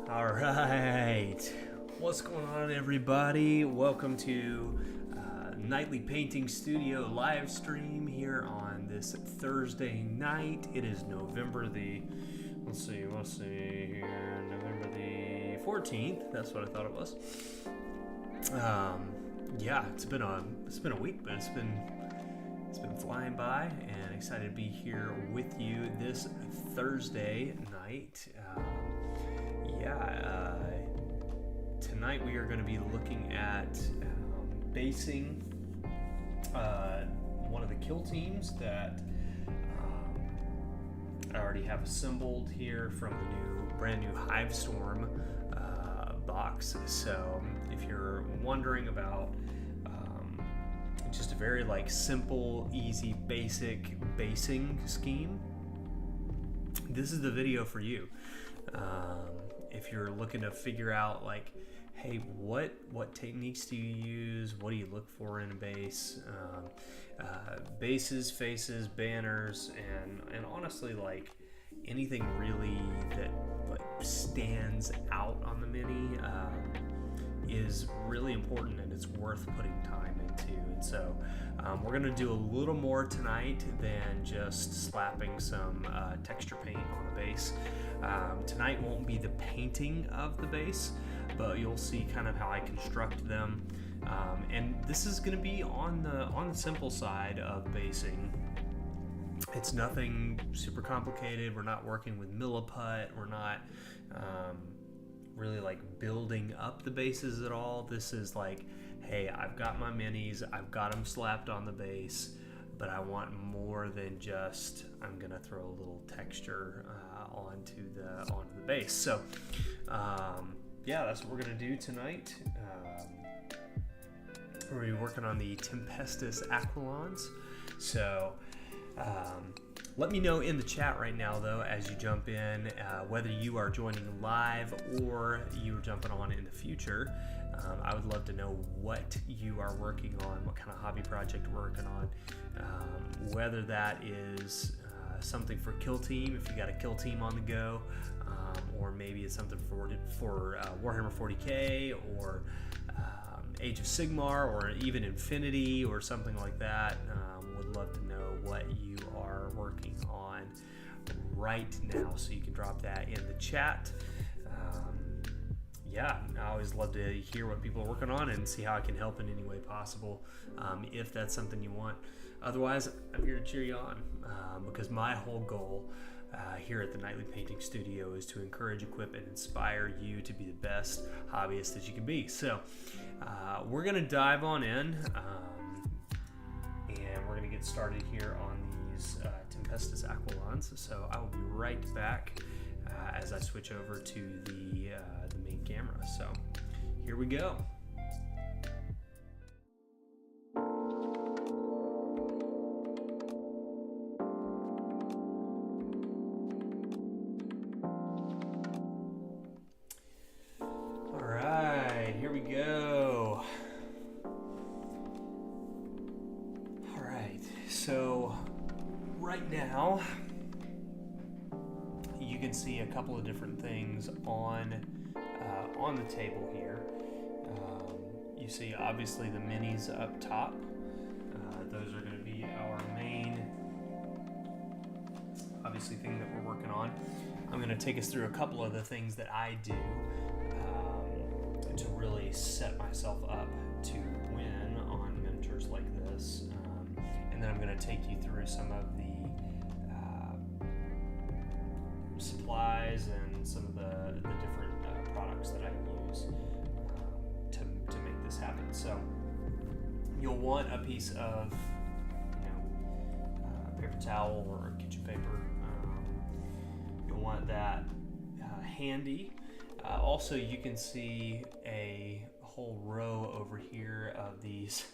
All right, what's going on, everybody? Welcome to Nightly Painting Studio live stream here on this Thursday night. It is November the, let's see here, November the 14th. That's what I thought it was. Yeah, it's been a week, but it's been flying by, and excited to be here with you this Thursday night. Tonight we are going to be looking at basing one of the kill teams that I already have assembled here from the brand new Hivestorm box. So if you're wondering about just a very simple, easy, basic basing scheme, this is the video for you. If you're looking to figure out hey, what techniques do you use? What do you look for in a base? Bases, faces, banners, and honestly, anything really that stands out on the mini is really important, and it's worth putting time into. And so we're gonna do a little more tonight than just slapping some texture paint on the base. Tonight won't be the painting of the base, but you'll see kind of how I construct them. And this is going to be on the simple side of basing. It's nothing super complicated. We're not working with milliput. We're not really building up the bases at all. This is hey, I've got my minis, I've got them slapped on the base, but I want more than just I'm gonna throw a little texture onto the base. So yeah, that's what we're gonna do tonight. We're gonna be working on the Tempestus Aquilons. So let me know in the chat right now, though, as you jump in, whether you are joining live or you are jumping on in the future. I would love to know what you are working on, what kind of hobby project you're working on, whether that is something for Kill Team, if you got a Kill Team on the go, or maybe it's something for Warhammer 40k, or Age of Sigmar, or even Infinity, or something like that. Would love to know what you are working on right now, so you can drop that in the chat. Yeah, I always love to hear what people are working on and see how I can help in any way possible, if that's something you want. Otherwise, I'm here to cheer you on, because my whole goal here at the Nightly Painting Studio is to encourage, equip, and inspire you to be the best hobbyist that you can be. So we're going to dive on in, and we're going to get started here on these Tempestus Aquilons. So I will be right back as I switch over to the main camera. So here we go. So right now you can see a couple of different things on the table here. You see obviously the minis up top. Those are going to be our main obviously thing that we're working on. I'm going to take us through a couple of the things that I do to really set myself up to win on miniatures like this. And then I'm going to take you through some of the supplies and some of the different products that I use to make this happen. So you'll want a piece of paper towel or kitchen paper. You'll want that handy. Also, you can see a whole row over here of these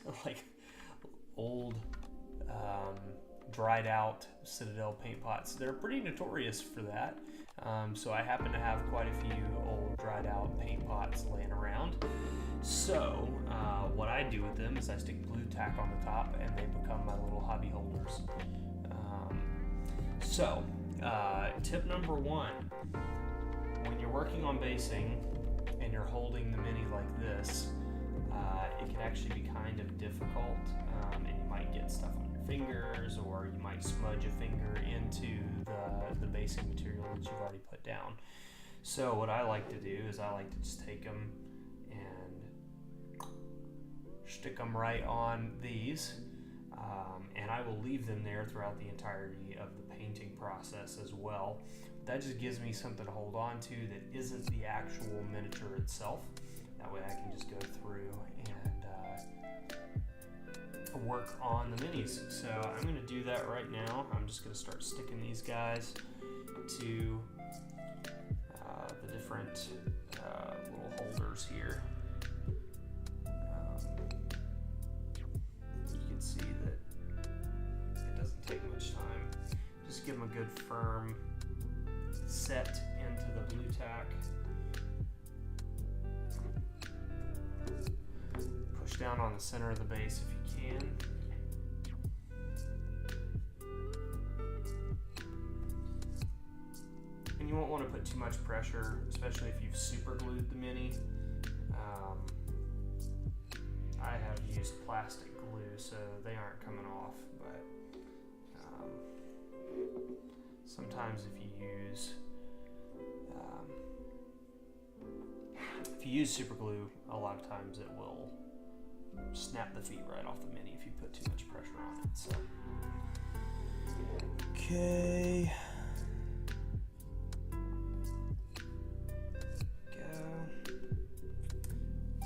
old dried out Citadel paint pots. They're pretty notorious for that. So I happen to have quite a few old dried out paint pots laying around. So what I do with them is I stick glue tack on the top and they become my little hobby holders. Tip number one, when you're working on basing and you're holding the mini like this, it can actually be kind of difficult, and you might get stuff on your fingers, or you might smudge a finger into the basing material that you've already put down. So what I like to do is I like to just take them and stick them right on these, and I will leave them there throughout the entirety of the painting process as well. That just gives me something to hold on to that isn't the actual miniature itself. That way I can just go through and to work on the minis. So I'm going to do that right now. I'm just going to start sticking these guys to the different little holders here. You can see that it doesn't take much time. Just give them a good firm set into the blue tack. Push down on the center of the base if you can. And you won't want to put too much pressure, especially if you've super glued the mini. I have used plastic glue, so they aren't coming off, but sometimes if you use super glue, a lot of times it will snap the feet right off the mini if you put too much pressure on it. So, okay.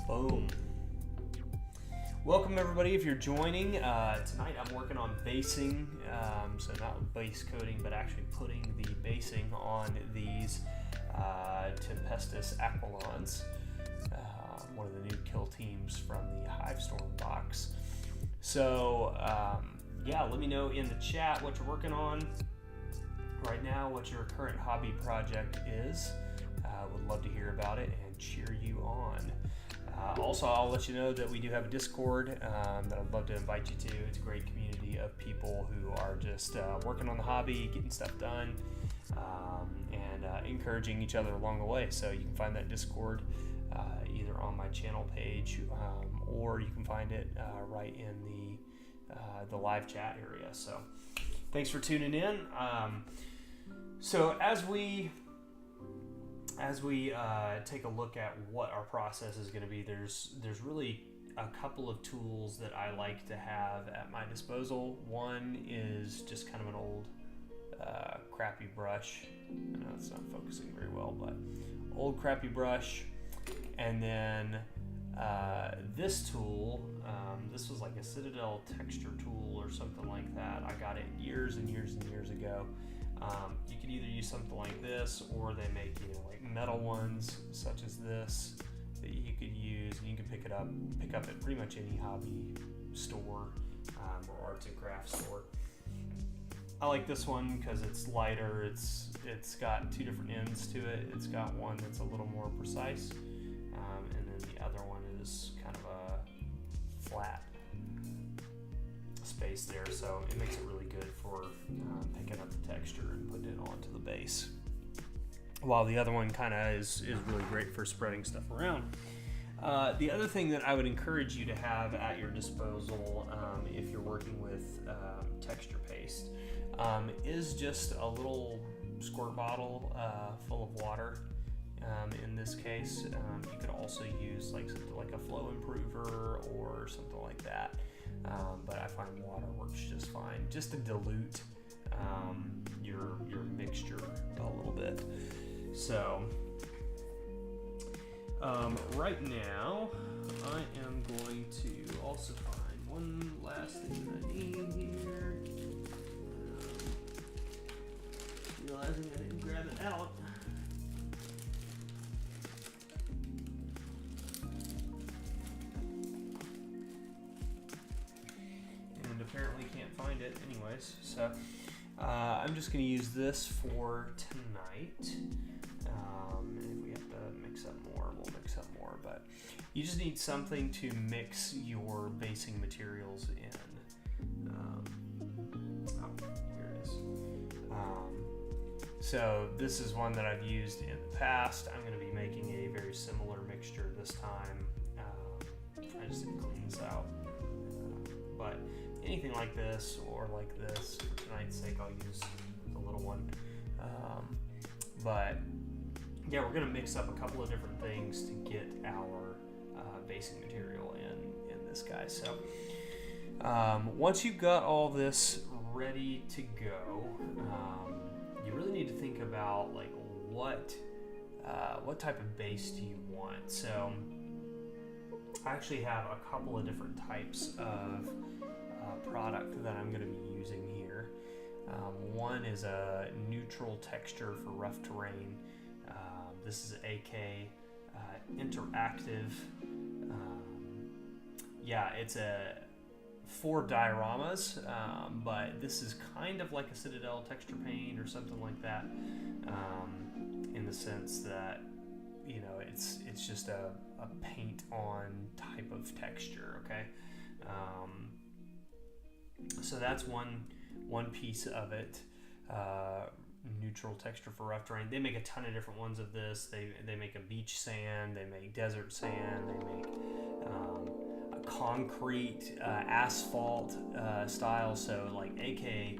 Boom. Welcome everybody if you're joining. Tonight I'm working on basing, so not base coating, but actually putting the basing on these Tempestus Aquilons, one of the new kill teams from the Hivestorm box. So yeah, let me know in the chat what you're working on right now, what your current hobby project is. Would love to hear about it and cheer you on. Also, I'll let you know that we do have a Discord that I'd love to invite you to. It's a great community of people who are just working on the hobby, getting stuff done, and encouraging each other along the way. So you can find that Discord either on my channel page or you can find it right in the live chat area. So thanks for tuning in. So as we take a look at what our process is going to be, there's really a couple of tools that I like to have at my disposal. One is just kind of an old crappy brush. I know it's not focusing very well, but old crappy brush. And then this tool, this was like a Citadel texture tool or something like that. I got it years and years and years ago. You could either use something like this, or they make, you know, like metal ones such as this that you could use, and you can pick up at pretty much any hobby store or arts and crafts store. I like this one because it's lighter. It's got two different ends to it. It's got one that's a little more precise, and then the other one is kind of a flat space there, so it makes it really good for picking up the texture and putting it onto the base, while the other one kind of is really great for spreading stuff around. The other thing that I would encourage you to have at your disposal if you're working with texture paste is just a little squirt bottle full of water. In this case, you could also use like something like a flow improver or something like that. But I find water works just fine, just to dilute your mixture a little bit. So right now I am going to also find one last thing that I need here. Realizing I didn't grab it out. Apparently can't find it anyways, so I'm just going to use this for tonight, and if we have to mix up more, we'll mix up more, but you just need something to mix your basing materials in. Here it is. So this is one that I've used in the past. I'm going to be making a very similar mixture this time. I just didn't clean this out, but anything like this or like this, for tonight's sake I'll use the little one. But yeah, we're going to mix up a couple of different things to get our basing material in this guy. So once you've got all this ready to go, you really need to think about like what type of base do you want. So I actually have a couple of different types of product that I'm going to be using here. One is a neutral texture for rough terrain. This is AK Interactive. It's a 4 dioramas, but this is kind of like a Citadel texture paint or something like that, in the sense that, you know, it's just a paint on type of texture. Okay, so that's one piece of it. Neutral texture for rough terrain. They make a ton of different ones of this. They make a beach sand, they make desert sand, they make a concrete asphalt style. So like AK,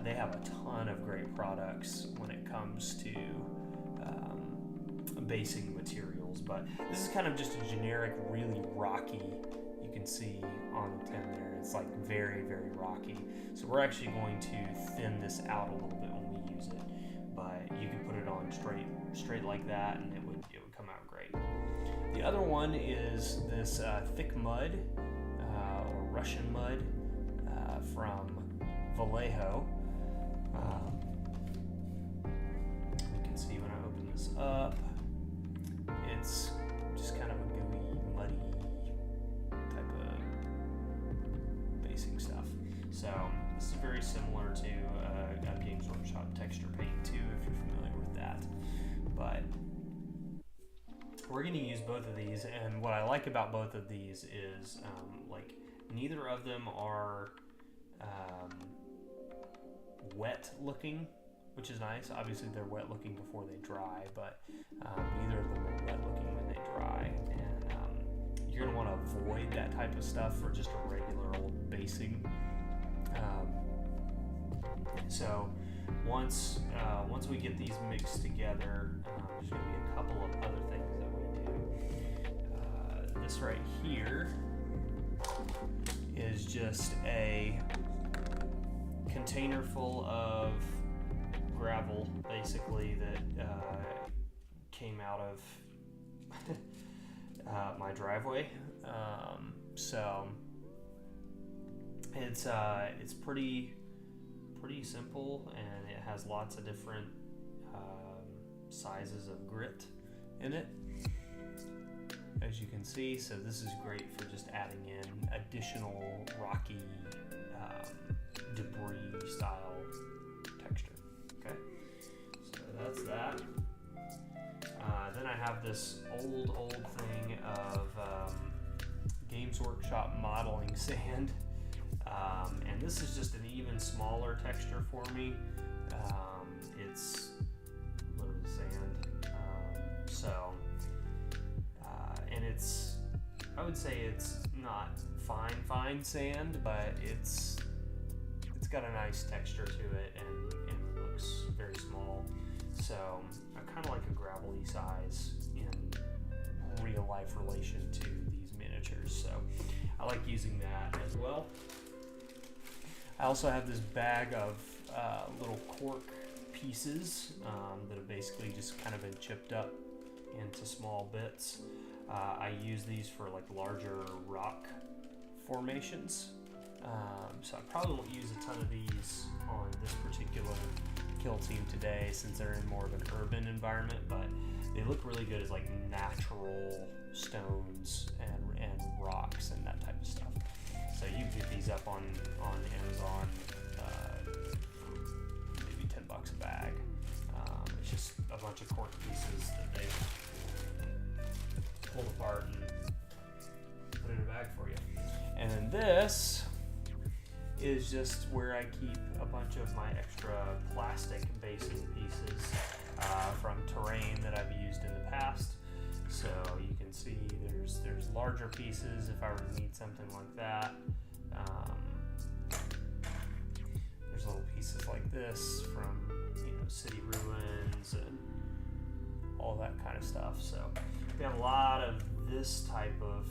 they have a ton of great products when it comes to basing materials. But this is kind of just a generic, really rocky. You can see on the tin there, it's like very, very rocky. So we're actually going to thin this out a little bit when we use it. But you can put it on straight like that, and it would come out great. The other one is this thick mud or Russian mud from Vallejo. You can see when I open this up, it's just kind of a gooey, muddy type of basing stuff. So this is very similar to a Games Workshop texture paint too, if you're familiar with that. But we're going to use both of these, and what I like about both of these is like neither of them are wet looking, which is nice. Obviously they're wet looking before they dry, but neither of them are wet looking when they dry. And you're going to want to avoid that type of stuff for just a regular old basing. So once we get these mixed together, there's going to be a couple of other things that we do. This right here is just a container full of gravel, basically, that came out of my driveway. So it's pretty simple, and it has lots of different sizes of grit in it, as you can see. So this is great for just adding in additional rocky debris style texture. Okay, so that's that. Then I have this old thing of Games Workshop modeling sand. And this is just an even smaller texture for me. It's literally sand. And I would say it's not fine sand, but it's got a nice texture to it, and it looks very small. So I kind of like a gravelly size in real life relation to these miniatures. So I like using that as well. I also have this bag of little cork pieces that have basically just kind of been chipped up into small bits. I use these for like larger rock formations. So I probably won't use a ton of these on this particular kill team today, since they're in more of an urban environment, but they look really good as like natural stones and rocks and that type of stuff. So you can get these up on Amazon for maybe $10 a bag. It's just a bunch of cork pieces that they've pulled apart and put in a bag for you. And then this is just where I keep a bunch of my extra plastic basing pieces from terrain that I've used in the past. So you can see there's larger pieces if I were to need something like that. There's little pieces like this from city ruins and all that kind of stuff. So we have a lot of this type of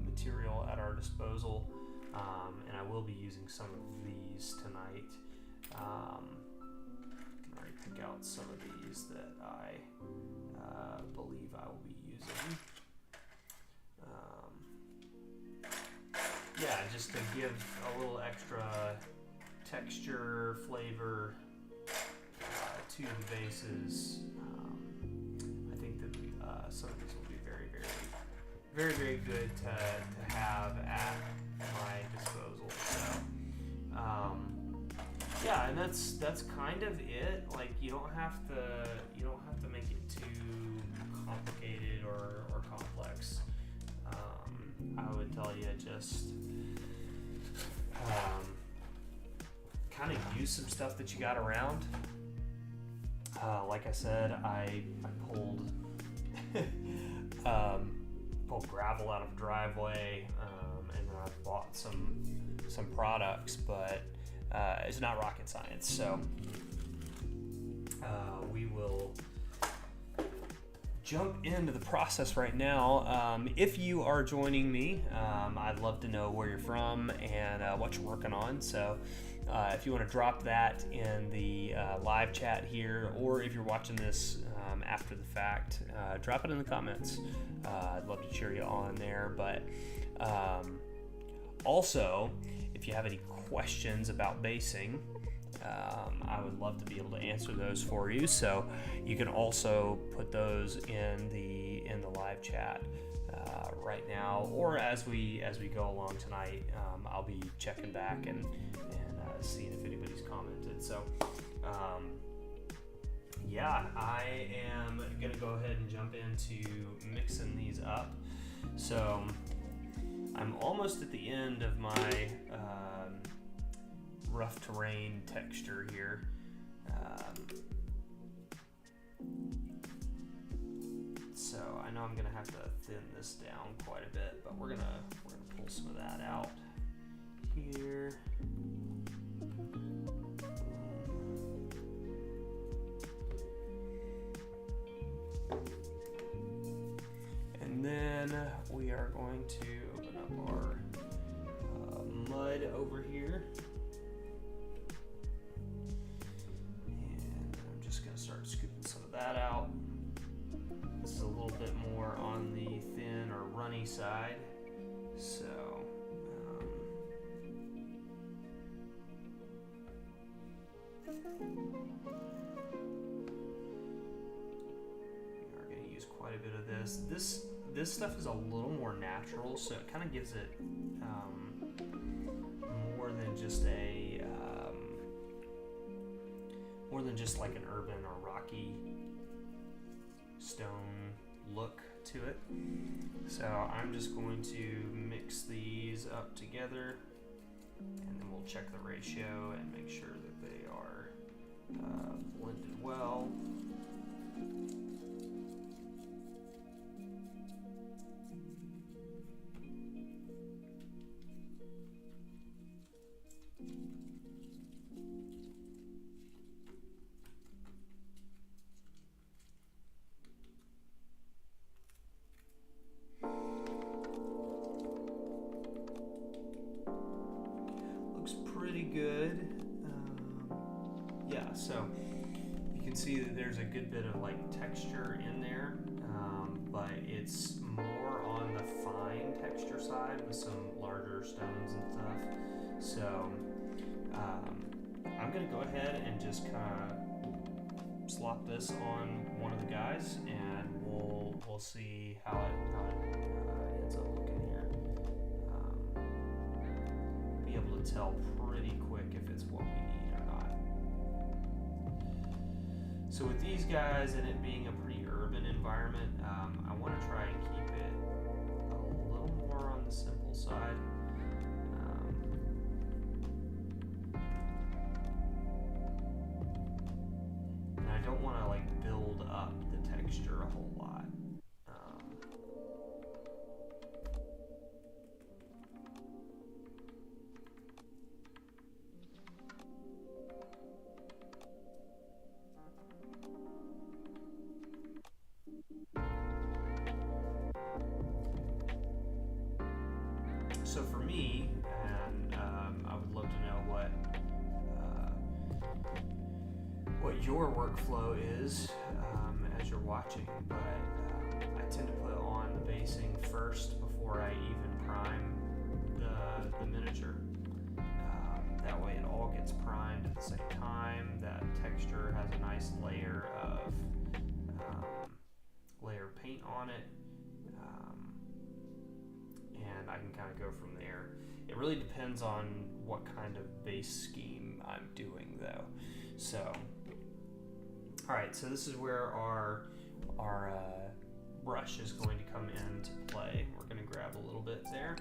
material at our disposal, and I will be using some of these tonight. I can already pick out some of these that I believe I will be using. yeah, just to give a little extra texture, flavor to the bases. I think that some of these will be very, very, very, very good to have at my disposal. So, yeah, and that's kind of it. Like, you don't have to make it too complicated or complex. I would tell you just kind of use some stuff that you got around. Like I said, I pulled pulled gravel out of a driveway, and then I bought some products, but it's not rocket science. So we will jump into the process right now. If you are joining me, I'd love to know where you're from and what you're working on. So if you want to drop that in the live chat here, or if you're watching this after the fact, drop it in the comments. I'd love to cheer you on there. But also, if you have any questions about basing, I would love to be able to answer those for you. So you can also put those in the live chat right now, or as we go along tonight. I'll be checking back and seeing if anybody's commented. So yeah, I am gonna go ahead and jump into mixing these up. So I'm almost at the end of my rough terrain texture here. So I know I'm gonna have to thin this down quite a bit, but we're gonna pull some of that out here. And then we are going to open up our mud over here. And I'm just going to start scooping some of that out. This is a little bit more on the thin or runny side. So we are going to use quite a bit of this. This stuff is a little more natural, so it kind of gives it more than just like an urban or rocky stone look to it. So I'm just going to mix these up together, and then we'll check the ratio and make sure that they are blended well. Good. Yeah, so you can see that there's a good bit of like texture in there, but it's more on the fine texture side with some larger stones and stuff. So I'm gonna go ahead and just kind of slop this on one of the guys, and we'll see how it ends up looking here. Be able to tell pretty quick if it's what we need or not. So with these guys and it being a pretty urban environment, I want to try and keep it a little more on the simple side. And I don't want to like build up the texture a whole lot. So for me, and I would love to know what your workflow is as you're watching, but I tend to put on the basing first before I even prime the the miniature. That way it all gets primed at the same time. That texture has a nice layer of paint on it, and I can kind of go from there. It really depends on what kind of base scheme I'm doing though. So, alright, so this is where our brush is going to come into play. We're going to grab a little bit there,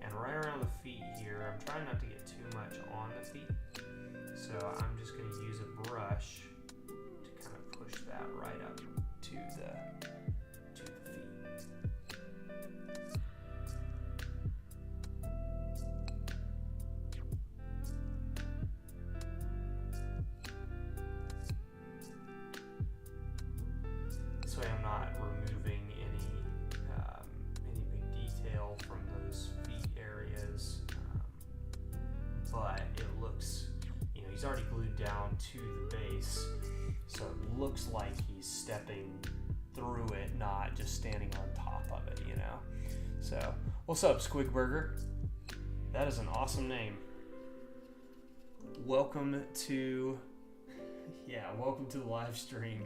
and right around the feet here, I'm trying not to get too much on the feet, so I'm just going to use a brush to kind of push that right up to the feet. This way I'm not removing any big detail from those feet areas, but it looks, he's already glued down to the base, so it looks like he's stepping through it, not just standing on top of it, So, what's up, Squigburger? That is an awesome name. Welcome to the live stream.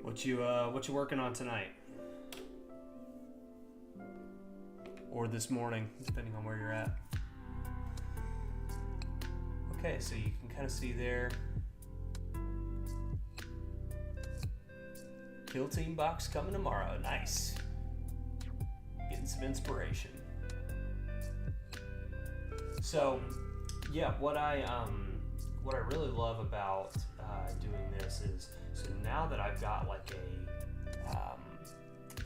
What you working on tonight? Or this morning, depending on where you're at. Okay, so you can kind of see there. Kill Team box coming tomorrow. Nice. Getting some inspiration. So, yeah, what I really love about doing this is, so now that I've got like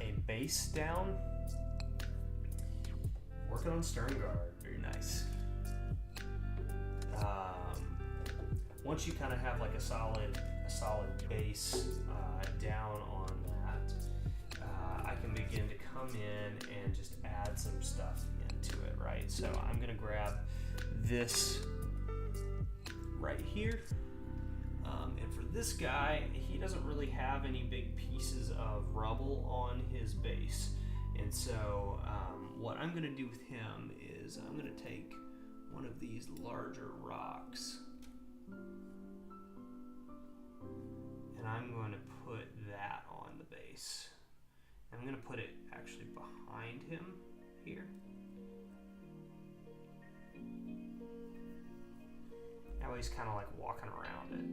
a base down, working on stern guard, very nice. Once you kind of have like a solid base down on that, I can begin to come in and just add some stuff into it, right? So I'm gonna grab this right here. And for this guy, he doesn't really have any big pieces of rubble on his base. And so what I'm going to do with him is I'm going to take one of these larger rocks and I'm going to put that on the base. And I'm going to put it actually behind him here. That way he's kind of like walking around it.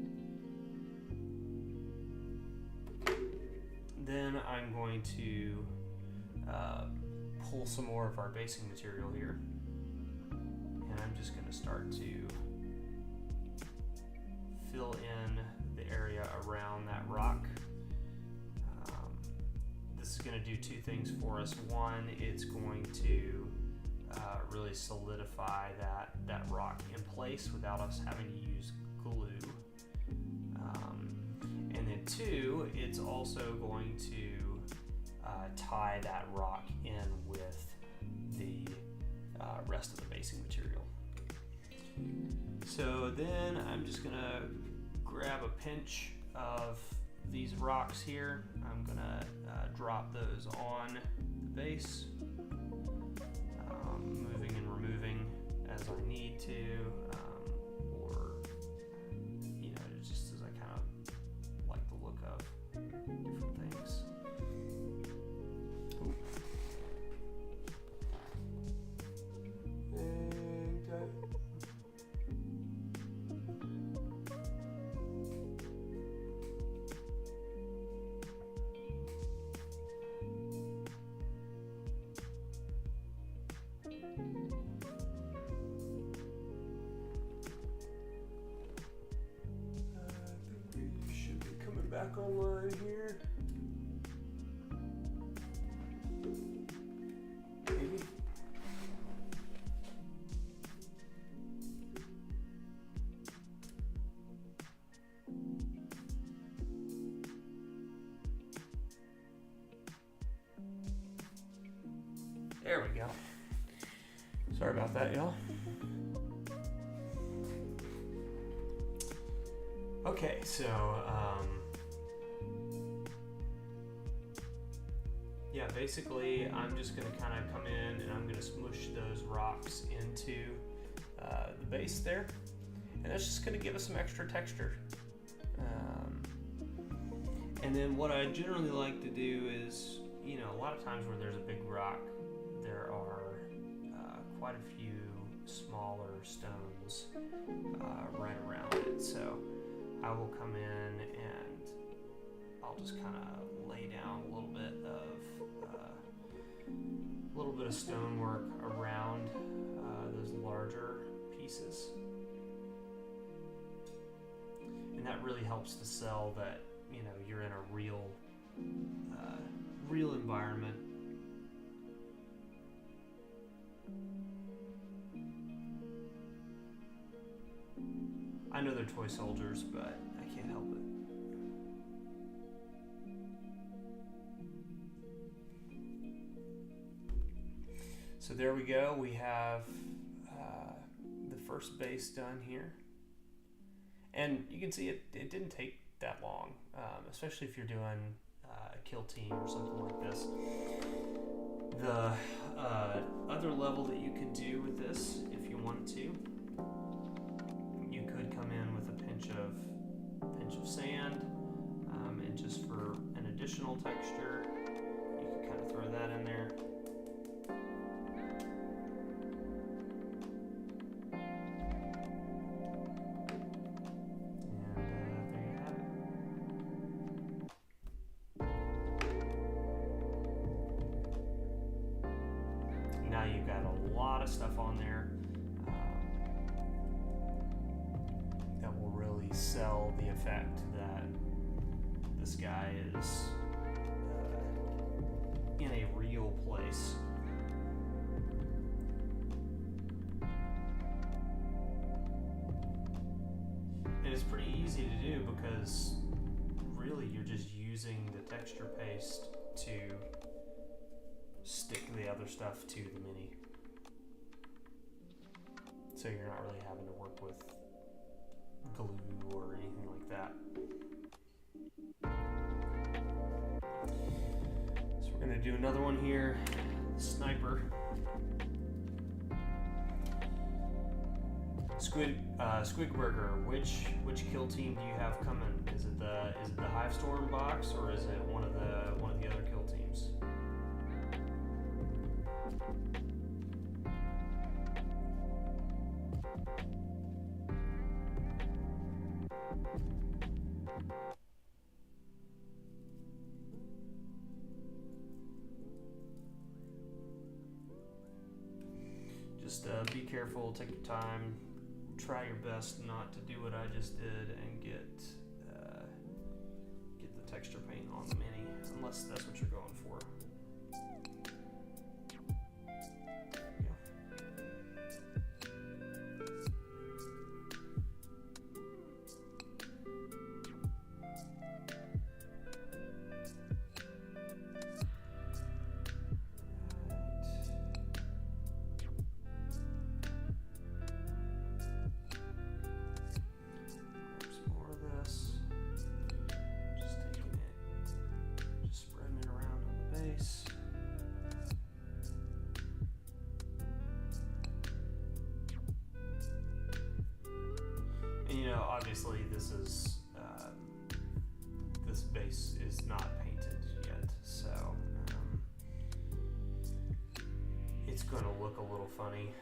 Then I'm going to pull some more of our basing material here. And I'm just going to start to fill in the area around that rock. This is going to do two things for us. One, it's going to really solidify that rock in place without us having to use glue. And then two, it's also going to tie that rock in with the rest of the basing material. So then I'm just gonna grab a pinch of these rocks here. I'm gonna drop those on the base, moving and removing as I need to, or just as I kind of like the look of different things. Ooh. Back online here. Maybe. There we go. Sorry about that, y'all. Okay, so yeah, basically I'm just going to kind of come in and I'm going to smush those rocks into the base there, and that's just going to give us some extra texture. And then what I generally like to do is, you know, a lot of times where there's a big rock, there are quite a few smaller stones right around it. So I will come in and I'll just kind of lay down a little bit of stonework around those larger pieces, and that really helps to sell that, you know, you're in a real environment. I know they're toy soldiers, but I can't help it. So there we go. We have the first base done here. And you can see it didn't take that long, especially if you're doing a kill team or something like this. The other level that you could do with this, if you wanted to, you could come in with a pinch of sand, and just for an additional texture, you could kind of throw that in there. Now you've got a lot of stuff on there that will really sell the effect that this guy is in a real place. And it's pretty easy to do because really you're just using the texture paste to stick the other stuff to the mini. So you're not really having to work with glue or anything like that. So we're going to do another one here. Sniper. Squigburger, which kill team do you have coming? Is it the Hivestorm Box, or is it one of the other kill teams? Just be careful, take your time, try your best not to do what I just did and get the texture paint on the mini, unless that's what you're going for. Obviously this base is not painted yet, so it's going to look a little funny.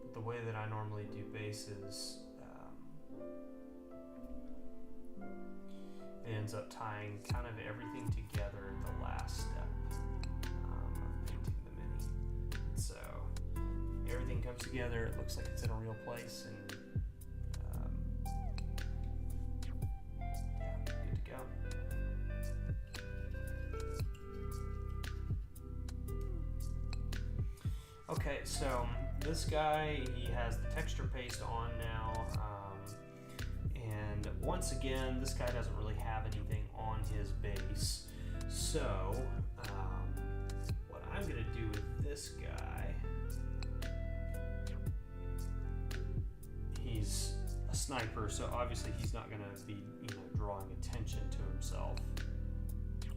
But the way that I normally do bases, it ends up tying kind of everything together at the last step. So everything comes together, it looks like it's in a real place, and yeah, good to go. Okay, so this guy, he has the texture paste on now, and once again, this guy doesn't really have anything on his base, so what I'm going to do with this guy, he's a sniper, so obviously he's not going to be, you know, drawing attention to himself,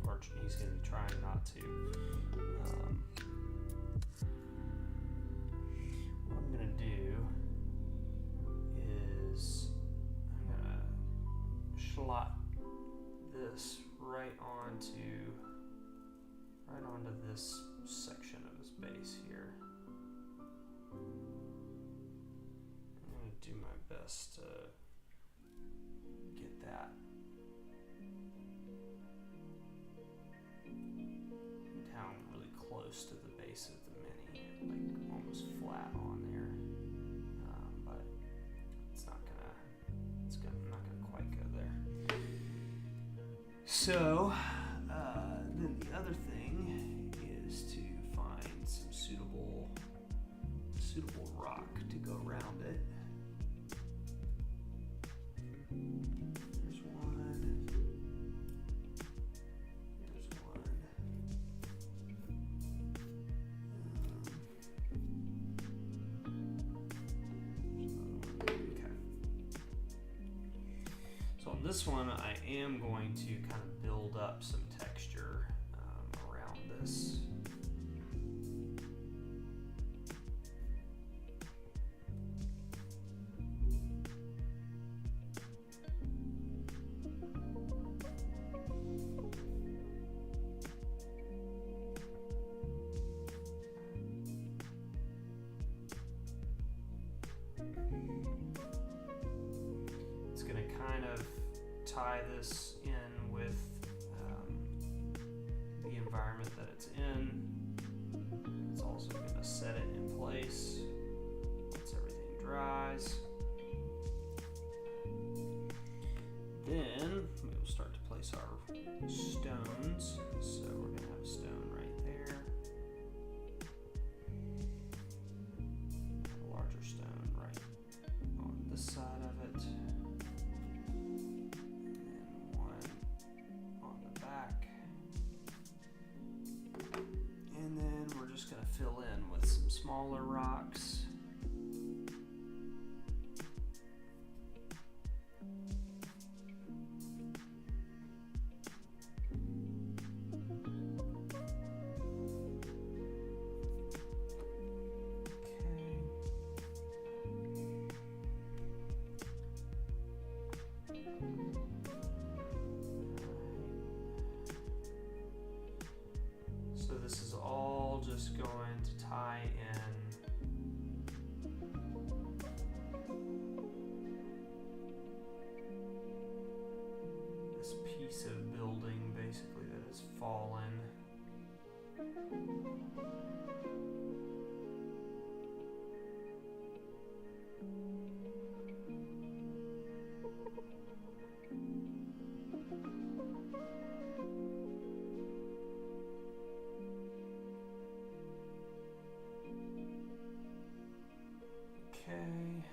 or he's going to be trying not to. What I'm going to do is I'm going to slot this right onto this section of his base here. I'm going to do my best to get that down really close to the base of the mini, like almost flat on there, but it's not gonna quite go there. So then the other thing is to find some suitable rock to go around it. There's one. Okay. So on this one, I am going to kind of build up some texture around this. It's going to kind of tie this in with the environment that it's in. It's also going to set it in place once everything dries. Then we will start to place our stones. So we're going to have a stone right there. A larger stone right on this side of it. And then one on the back. And then we're just going to fill in with some smaller rocks. So this is all just going to tie in this piece of building basically that has fallen. Okay.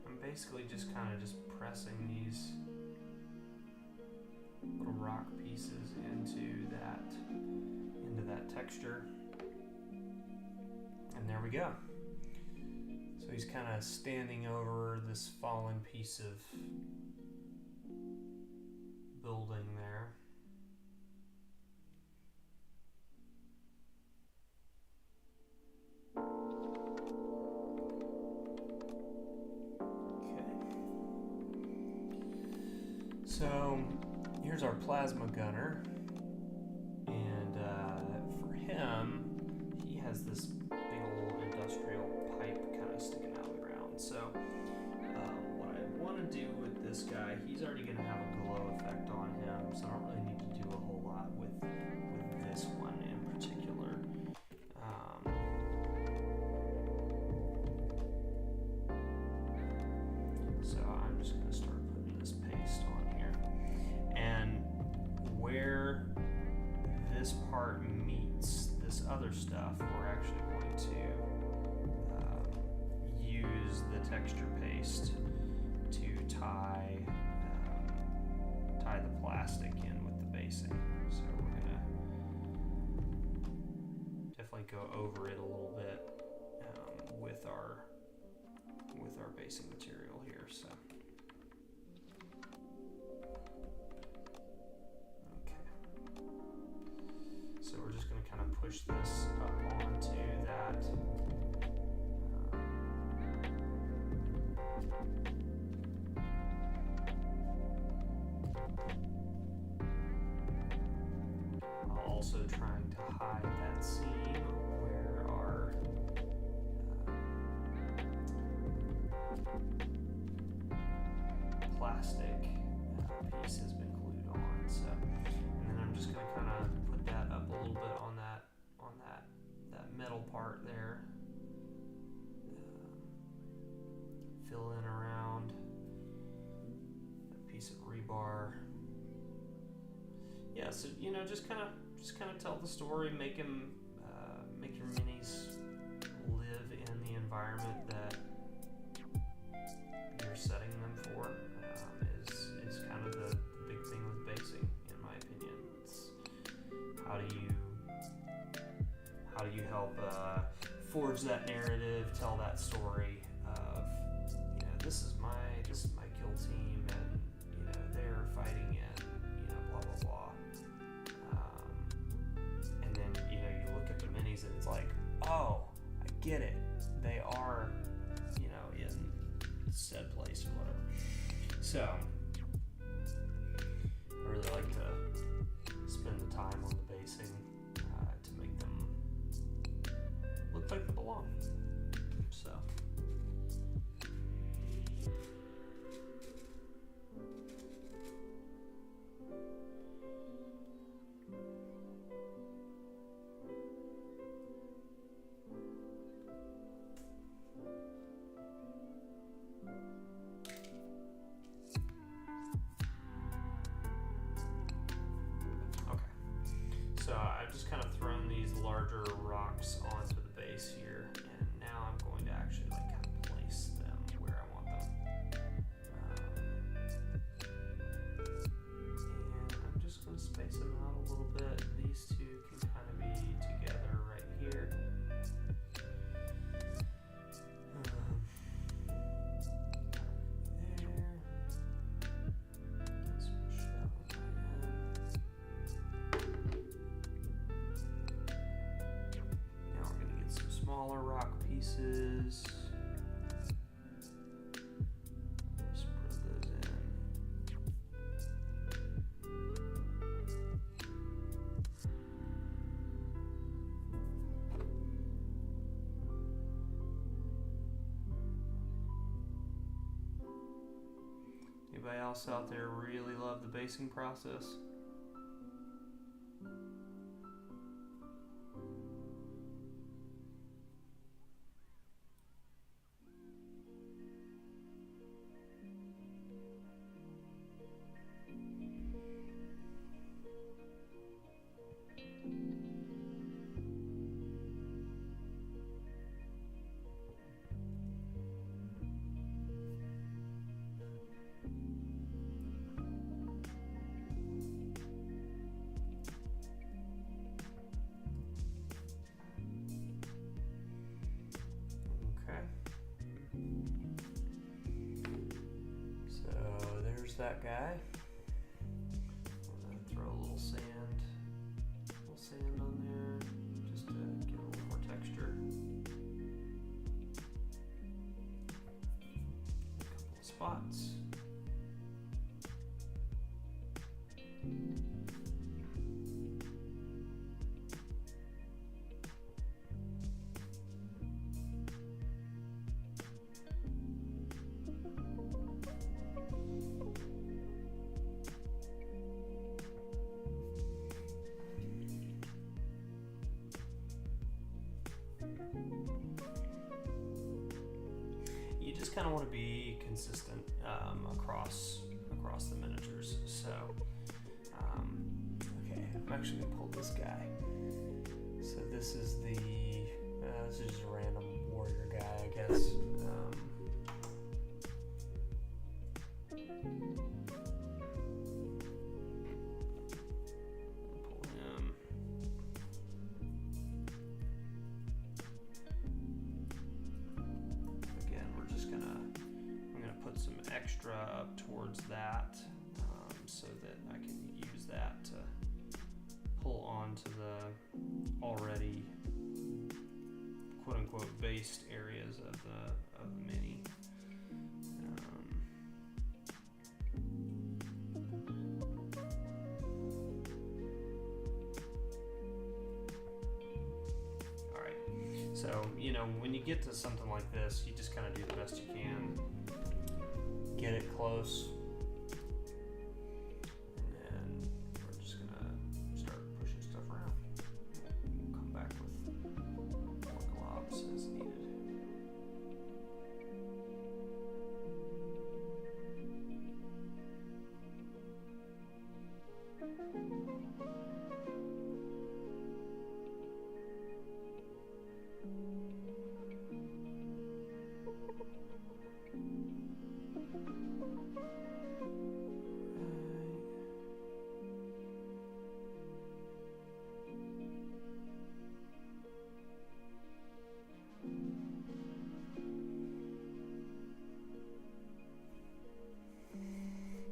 I'm basically just kind of pressing these little rock pieces into that texture. And there we go. So he's kind of standing over this fallen piece of building there. So here's our plasma gunner, and for him, he has this big old industrial pipe kind of sticking out of the ground. So what I want to do with this guy, he's already going to have a glow effect on him, so I don't really need to do a whole lot with this one in particular. So I'm just going to start putting this paste on here. And where this part meets this other stuff, we're actually going to use the texture paste to tie the plastic in with the basing. So we're going to definitely go over it a little bit with our basing material here. So okay, so we're just going to kind of push this up onto that also trying to hide that seam where our plastic piece has been glued on. So, and then I'm just going to kind of put that up a little bit on that metal part there. Fill in around that piece of rebar. Yeah, so just kind of tell the story, make your minis live in the environment that you're setting them for. Is kind of the big thing with basing, in my opinion. It's how do you help forge that narrative, tell that story of this is my kill team, and they're fighting in blah blah blah. And then you look at the minis and it's like, oh, I get it. They are in said place or whatever. So I really like to spend the time on the basing to make them look like they belong. So So I've just kind of thrown these larger rocks onto the base here, and now I'm going to actually kind of place them where I want them. And I'm just going to space them out a little bit. These two can kind of be together right here. Smaller rock pieces. Spread those in. Anybody else out there really love the basing process? That guy. I'm gonna throw a little sand on there just to get a little more texture. A couple of spots. You just kind of want to be consistent across the miniatures. So, okay, I'm actually gonna pull this guy. So this is this is just a random warrior guy, I guess. Pull him. extra up towards that so that I can use that to pull onto the already quote-unquote based areas of the mini. Alright, so when you get to something like this, you just kind of do the best you can. Get it close.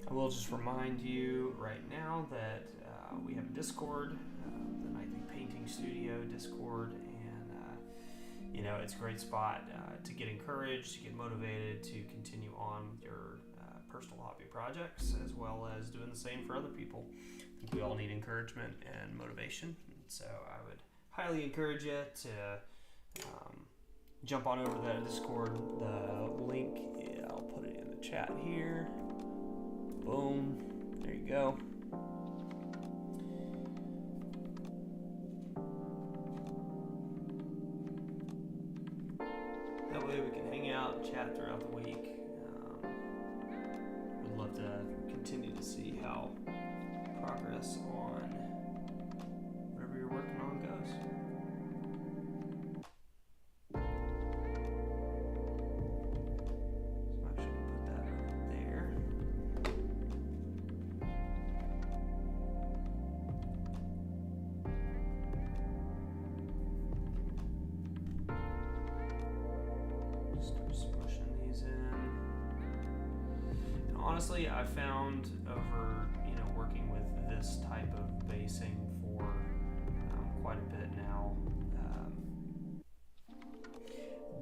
I will just remind you right now that we have a Discord, the Nightly Painting Studio Discord, and it's a great spot to get encouraged, to get motivated, to continue on with your personal hobby projects, as well as doing the same for other people. I think we all need encouragement and motivation, so I would highly encourage you to jump on over to that Discord. The link, I'll put it in the chat here. Boom, there you go. That way we can hang out, chat throughout the week. Would love to continue to see how progress on whatever you're working on goes. Honestly, I found over working with this type of basing for quite a bit now,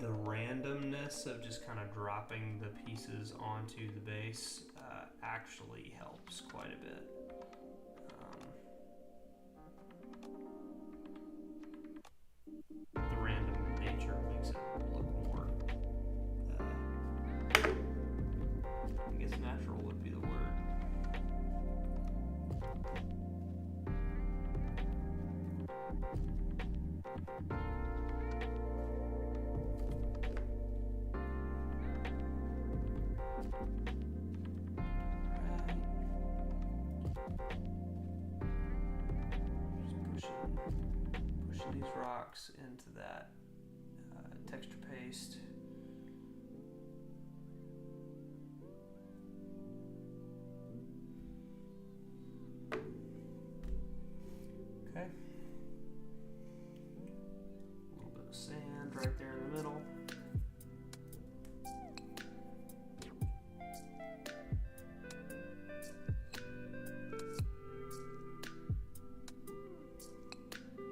the randomness of just kind of dropping the pieces onto the base actually helps quite a bit. The random nature makes it look more I guess natural would be the word. Just pushing these rocks into that texture paste. Okay. A little bit of sand right there in the middle.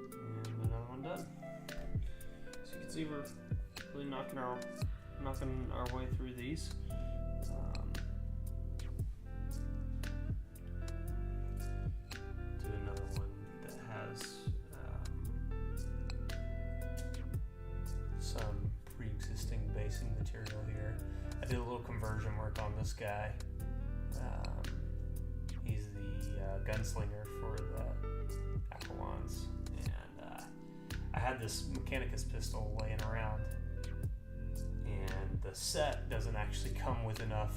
And another one done. So you can see we're really knocking our way through these. Material here. I did a little conversion work on this guy. He's the gunslinger for the Aquilons, and I had this Mechanicus pistol laying around, and the set doesn't actually come with enough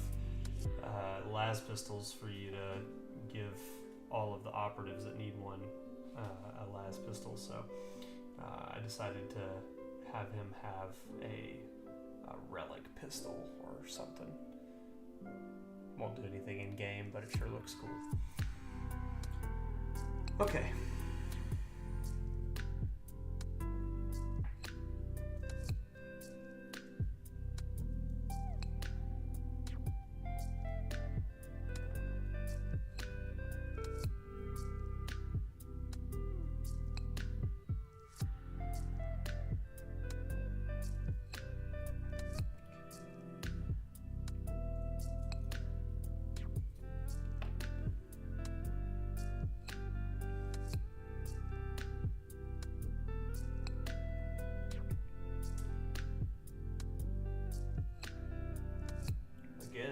las pistols for you to give all of the operatives that need one a las pistol, so I decided to have him have a relic pistol or something. Won't do anything in game, but it sure looks cool. Okay.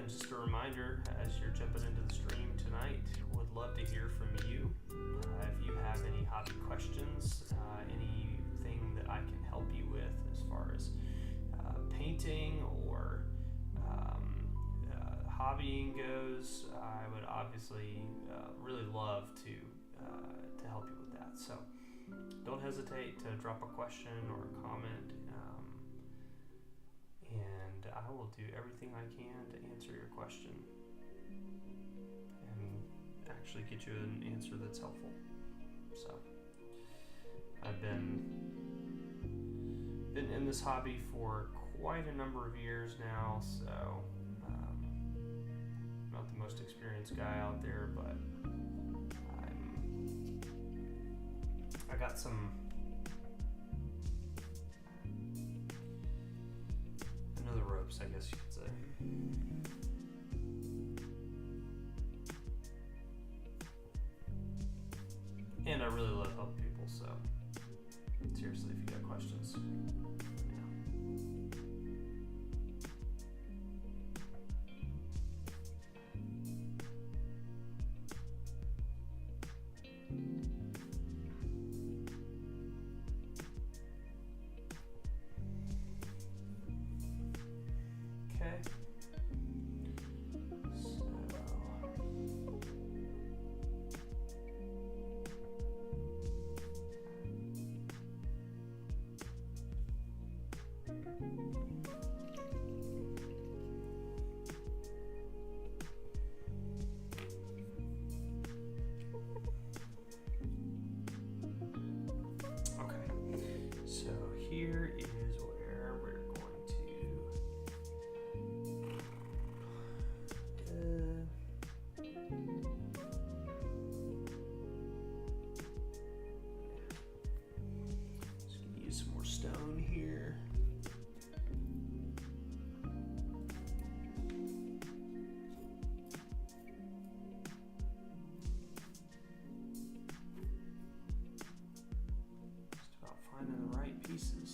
again, just a reminder, as you're jumping into the stream tonight, would love to hear from you. If you have any hobby questions, anything that I can help you with as far as painting or hobbying goes, I would obviously really love to help you with that. So don't hesitate to drop a question or a comment, and I will do everything I can to answer your question and actually get you an answer that's helpful. So I've been in this hobby for quite a number of years now, so not the most experienced guy out there, but I got some, I know the ropes, I guess you could say. And I really love helping people, so seriously, if you got questions, let me know. Here is where we're going to just gonna use some more stone here. Just about finding the right pieces.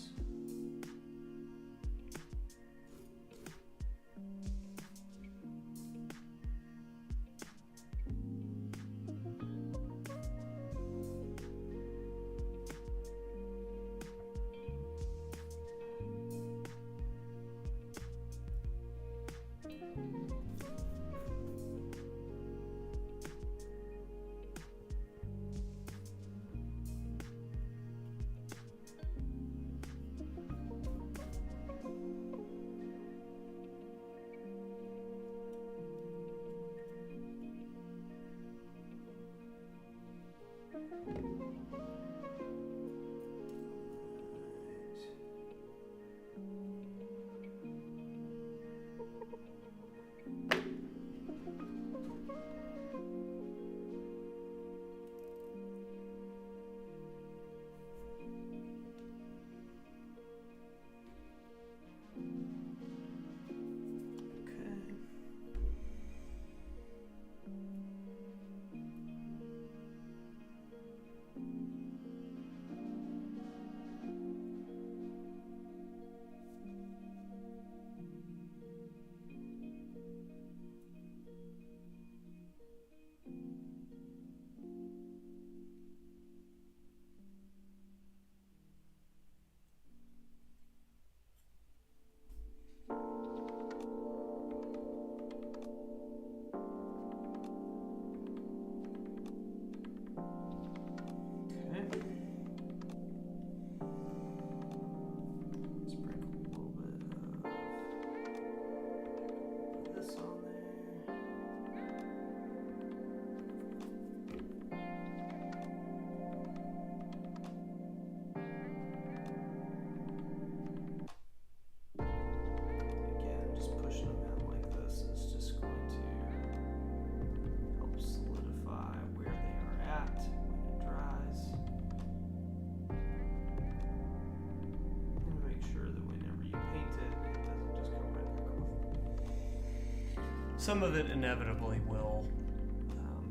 Some of it inevitably will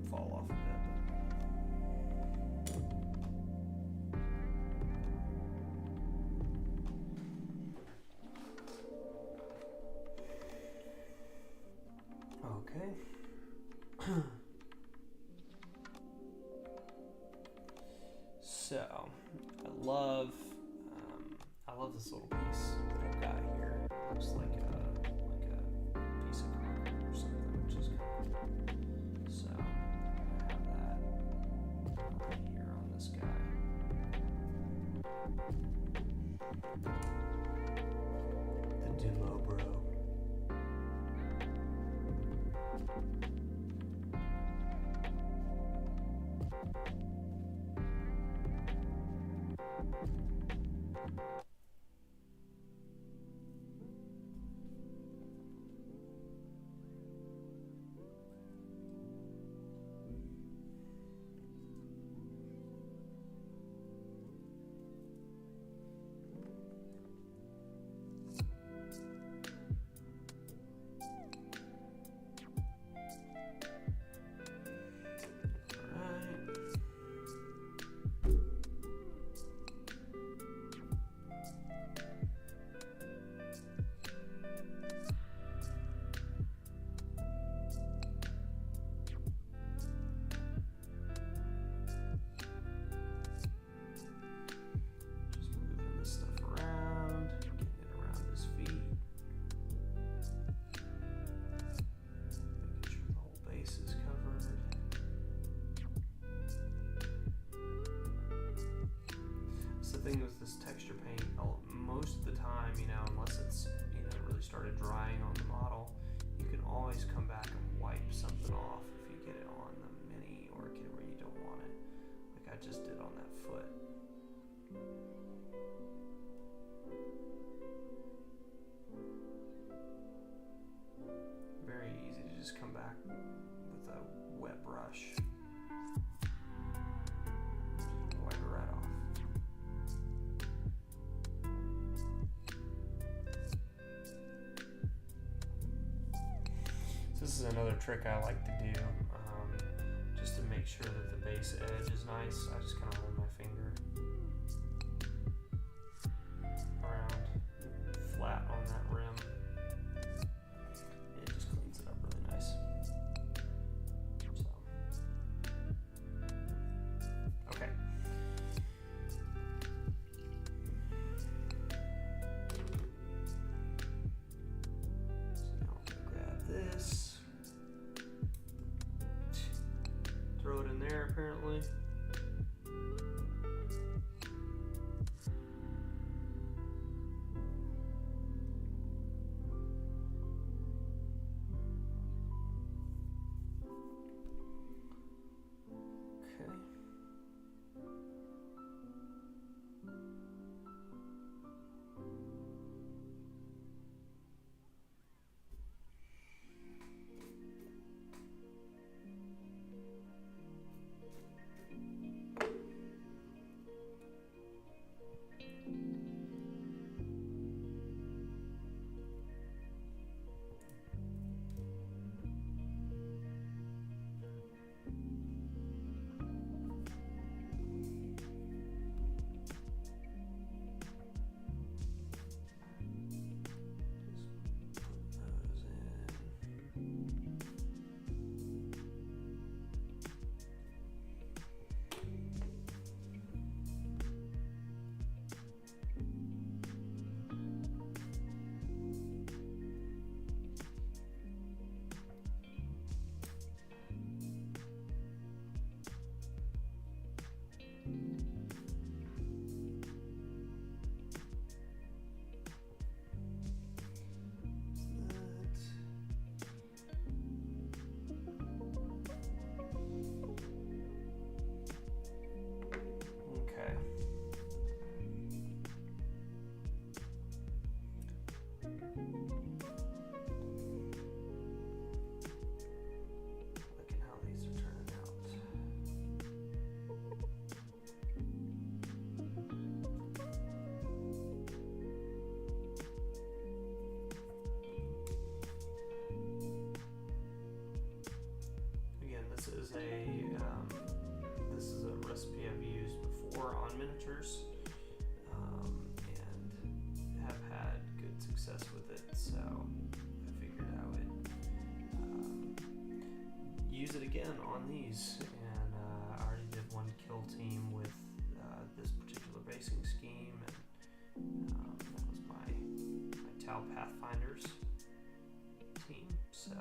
fall off a bit. So I love this little piece that I've got here. It looks like a piece of concrete or something, which is kind of cool. So I have that right here on this guy. The demo bro. Thing with this texture paint, most of the time, unless it's really started drying on the model, you can always come back and wipe something off if you get it on the mini or get it where you don't want it, like I just did on that foot. Very easy to just come back with a wet brush. Wipe it right off. This is another trick I like to do, just to make sure that the base edge is nice. I just kind of run my finger around flat on that rim. It just cleans it up really nice. So, okay. So now I'm gonna grab this. Throw it in there, apparently. Okay. This is a recipe I've used before on miniatures, and have had good success with it. So I figured I would use it again on these, and I already did one kill team with Pathfinder's team. So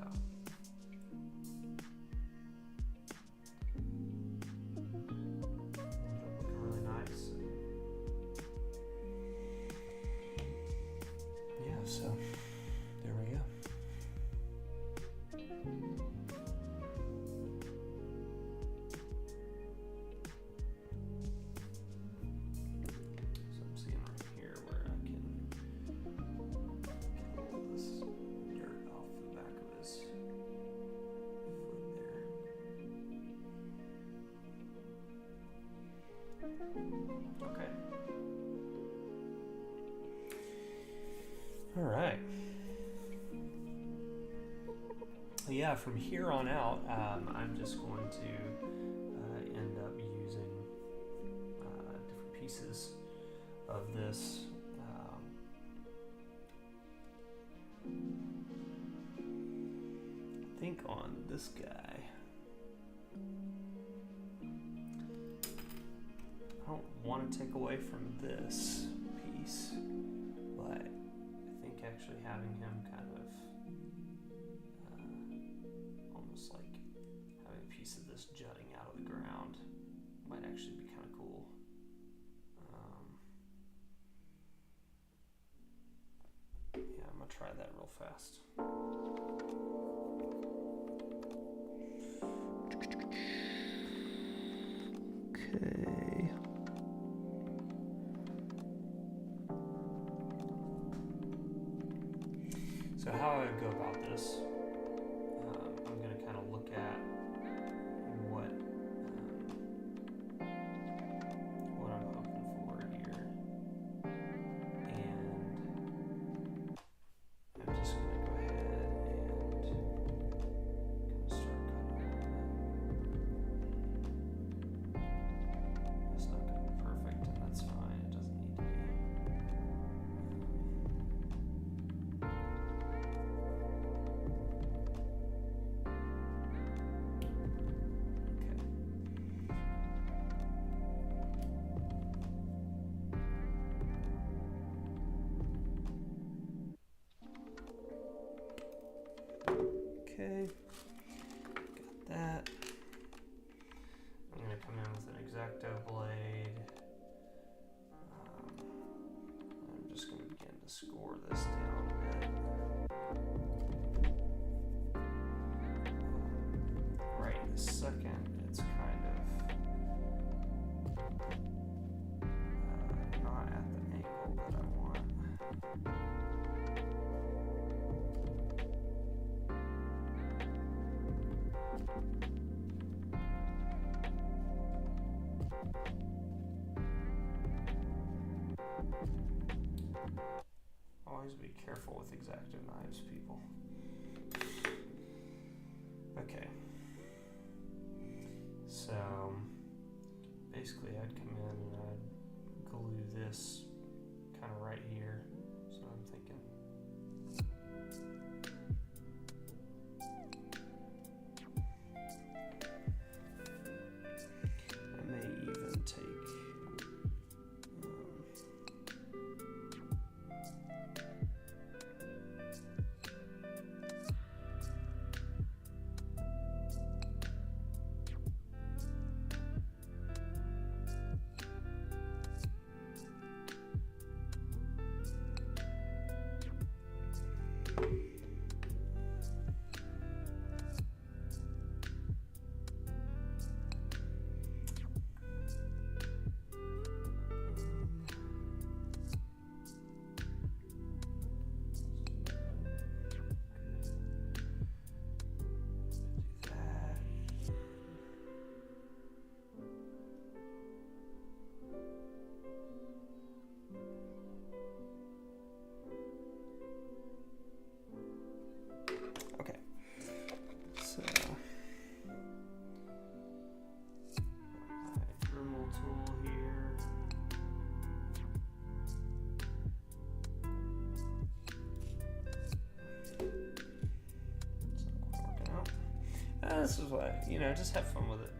looking really nice. Yeah, so there we go. Okay. All right. Yeah, from here on out, I'm just going to end up using different pieces of this. I think on this guy, I don't want to take away from this piece, but I think actually having him kind of almost like having a piece of this jutting out of the ground might actually be kind of cool. Yeah, I'm gonna try that real fast. Okay. So how I would go about this, I'm going to kind of look at what I'm hoping for here, and I'm just going to go ahead and kind of start cutting it. It's not going to be perfect, and that's fine. It doesn't need to be. Okay, got that. I'm going to come in with an X-Acto blade. I'm just going to begin to score this down a bit. Right this second, it's kind of not at the angle that I want. Always be careful with X-Acto knives, people. Okay. So basically I'd come in and I'd glue this kind of right here. So I'm thinking I may even take this is what, just have fun with it.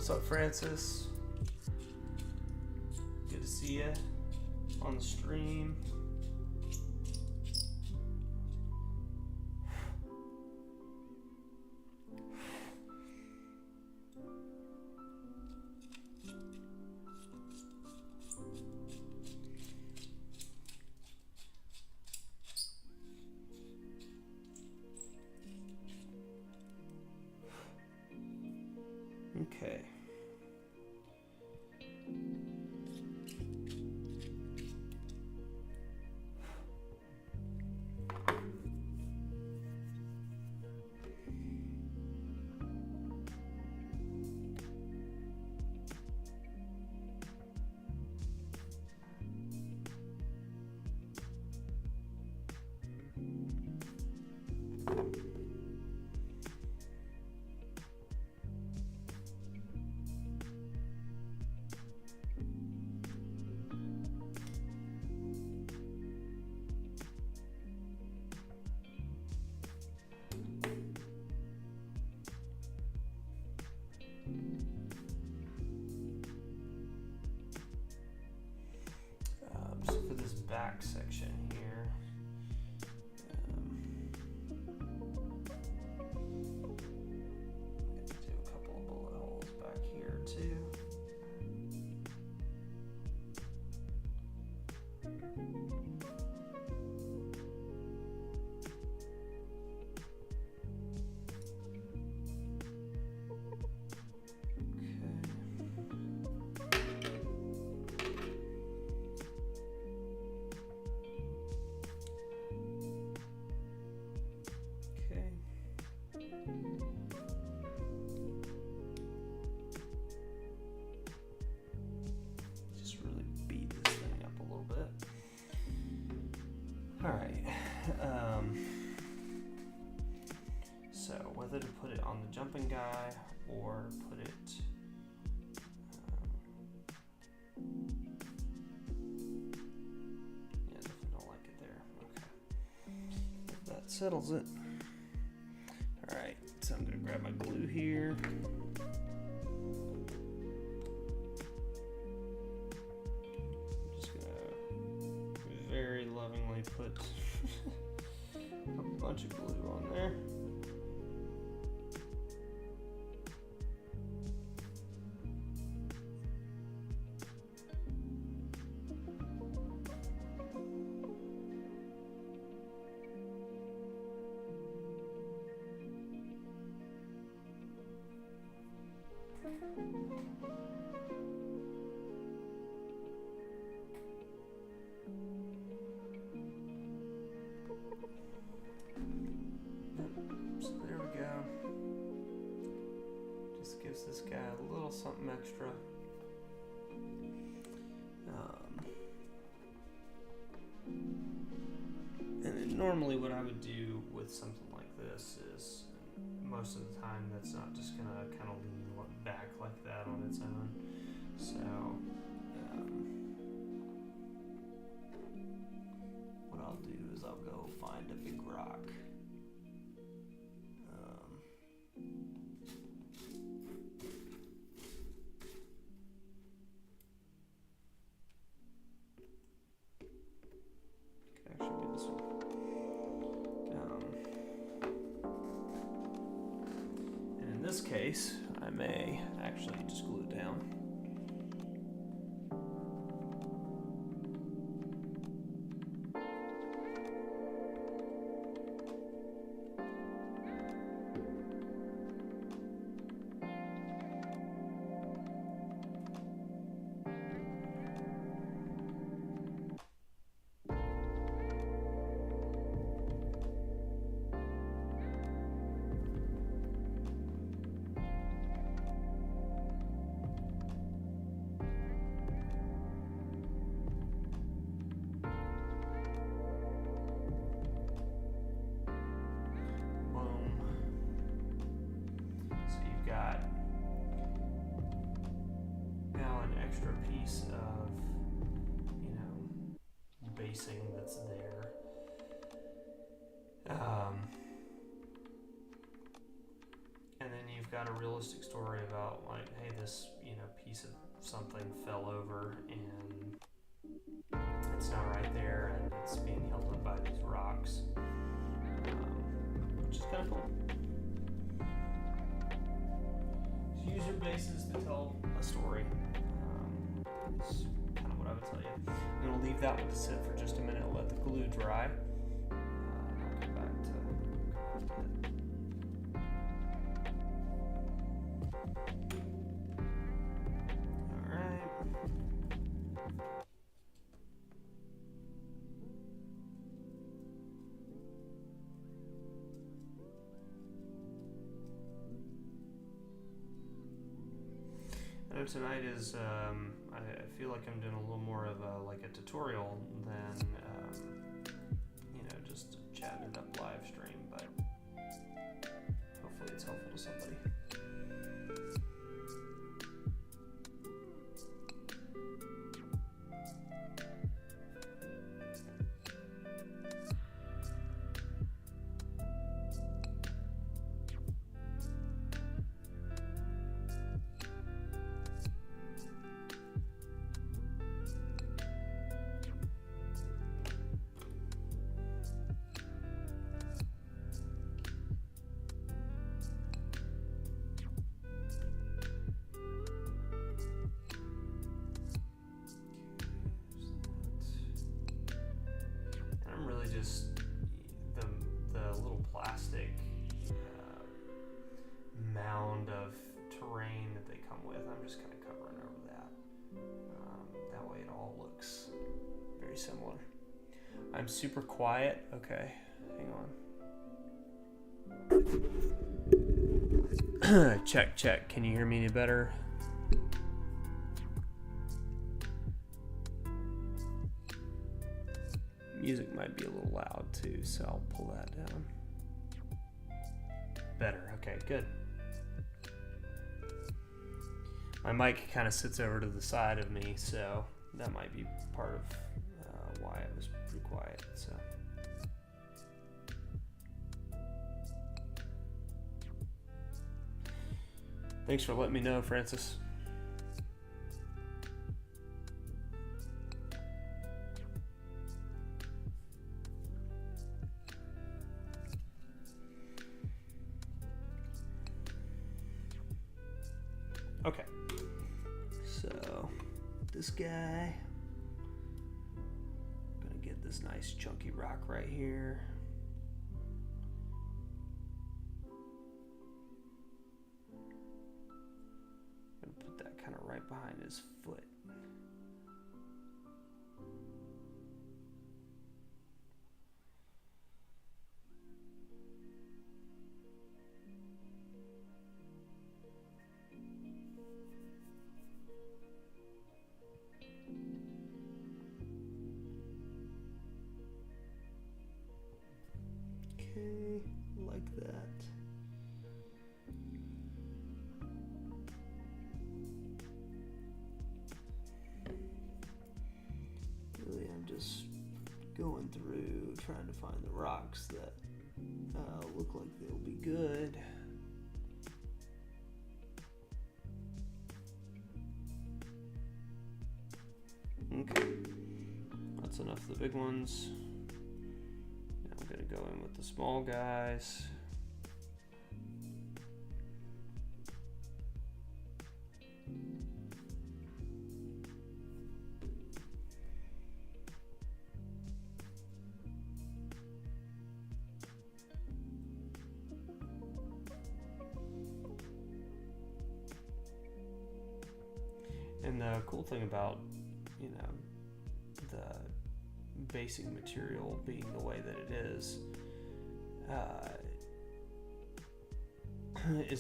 What's up, Francis? Good to see you on the stream. Okay. So for this back section here, do a couple of bullet holes back here too. Alright, so whether to put it on the jumping guy or put it, yeah, definitely don't like it there. Okay, if that settles it. Alright, so I'm going to grab my glue here. Very lovingly put a bunch of glue on there. So there we go. Just gives this guy a little something extra. And then normally what I would do with something like this is, most of the time that's not just gonna kind of lean back like that on its own. So what I'll do is I'll go find a big rock. In this case, I may actually just glue it down. Got now an extra piece of, basing that's there. And then you've got a realistic story about like, hey, this piece of something fell over and it's not right there, and it's being held up by these rocks, which is kind of cool. Use your bases to tell a story. It's kind of what I would tell you. I'm going to leave that one to sit for just a minute, let the glue dry. I'll come back to it. All right. I know tonight is, I feel like I'm doing a little more of a tutorial than, just a chatted up live stream, but hopefully it's helpful to somebody. Just the little plastic mound of terrain that they come with, I'm just kind of covering over that. That way it all looks very similar. I'm super quiet. Okay, hang on. Check. Can you hear me any better? Music might be a little loud too, so I'll pull that down. Better, okay, good. My mic kind of sits over to the side of me, so that might be part of why it was pretty quiet. So, thanks for letting me know, Francis. Okay, so this guy, I'm gonna get this nice chunky rock right here. I'm gonna put that kind of right behind his foot. Okay, like that. Really, I'm just going through trying to find the rocks that look like they'll be good. Okay, that's enough of the big ones. I'm going to go in with the small guys. And the cool thing about, the basing material being the way that it is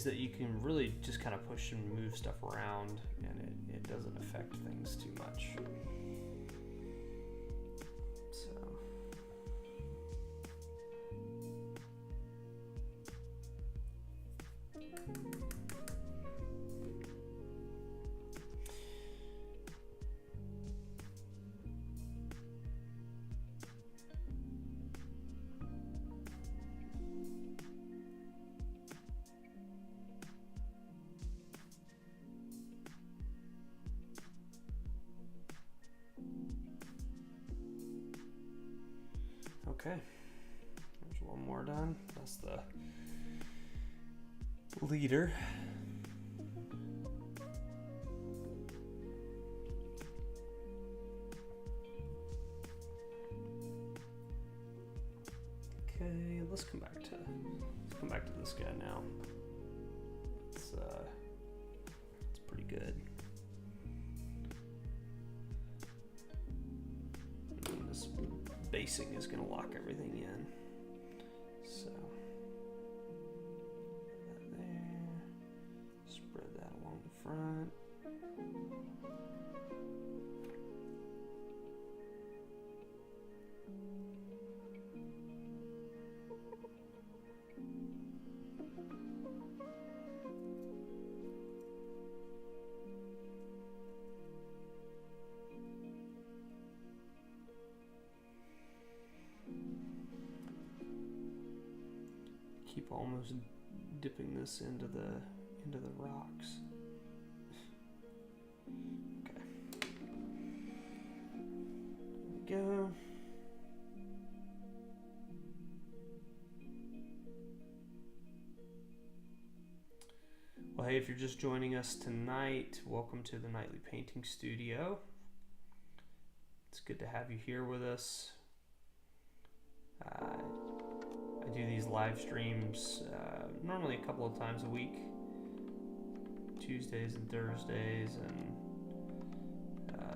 that you can really just kind of push and move stuff around, and it doesn't affect things too much. So Okay, there's one more done. That's the leader. Okay, let's come back to this guy now. It's pretty good. And this basing is going to lock everything in. So put that there. Spread that along the front. Keep almost dipping this into the rocks. Okay. There we go. Well, hey, if you're just joining us tonight, welcome to the Nightly Painting Studio. It's good to have you here with us. I do these live streams normally a couple of times a week, Tuesdays and Thursdays, and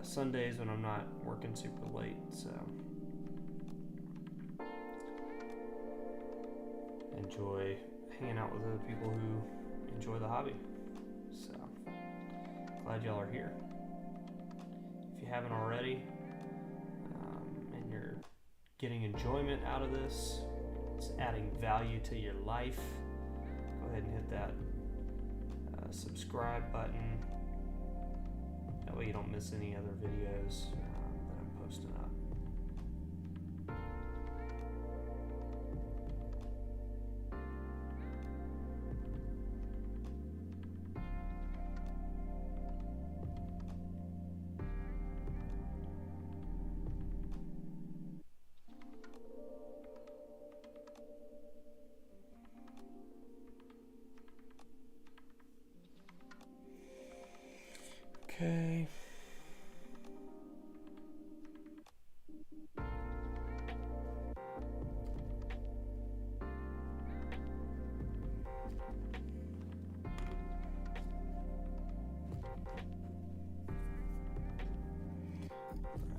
Sundays when I'm not working super late. So enjoy hanging out with other people who enjoy the hobby. So glad y'all are here. If you haven't already, and you're getting enjoyment out of this, it's adding value to your life, go ahead and hit that subscribe button. That way you don't miss any other videos that I'm posting up. Okay.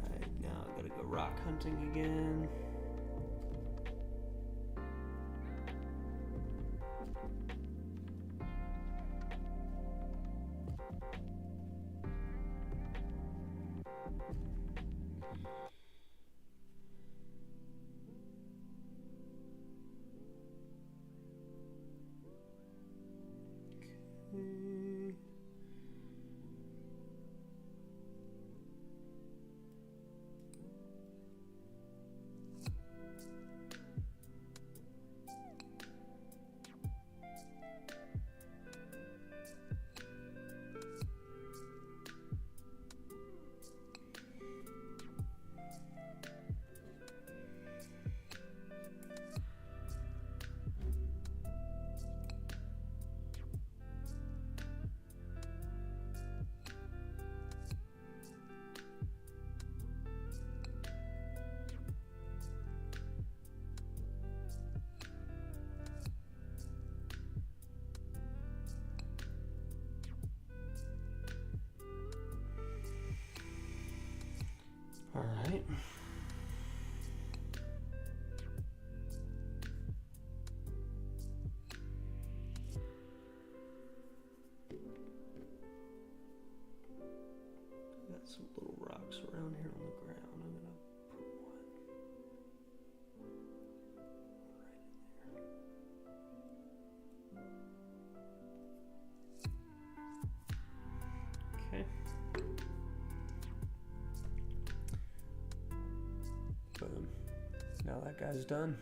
Alright, now I gotta go rock hunting again. All right. Got some little rocks around here on the ground. I'm gonna put one right in there. Okay. Boom. Now that guy's done.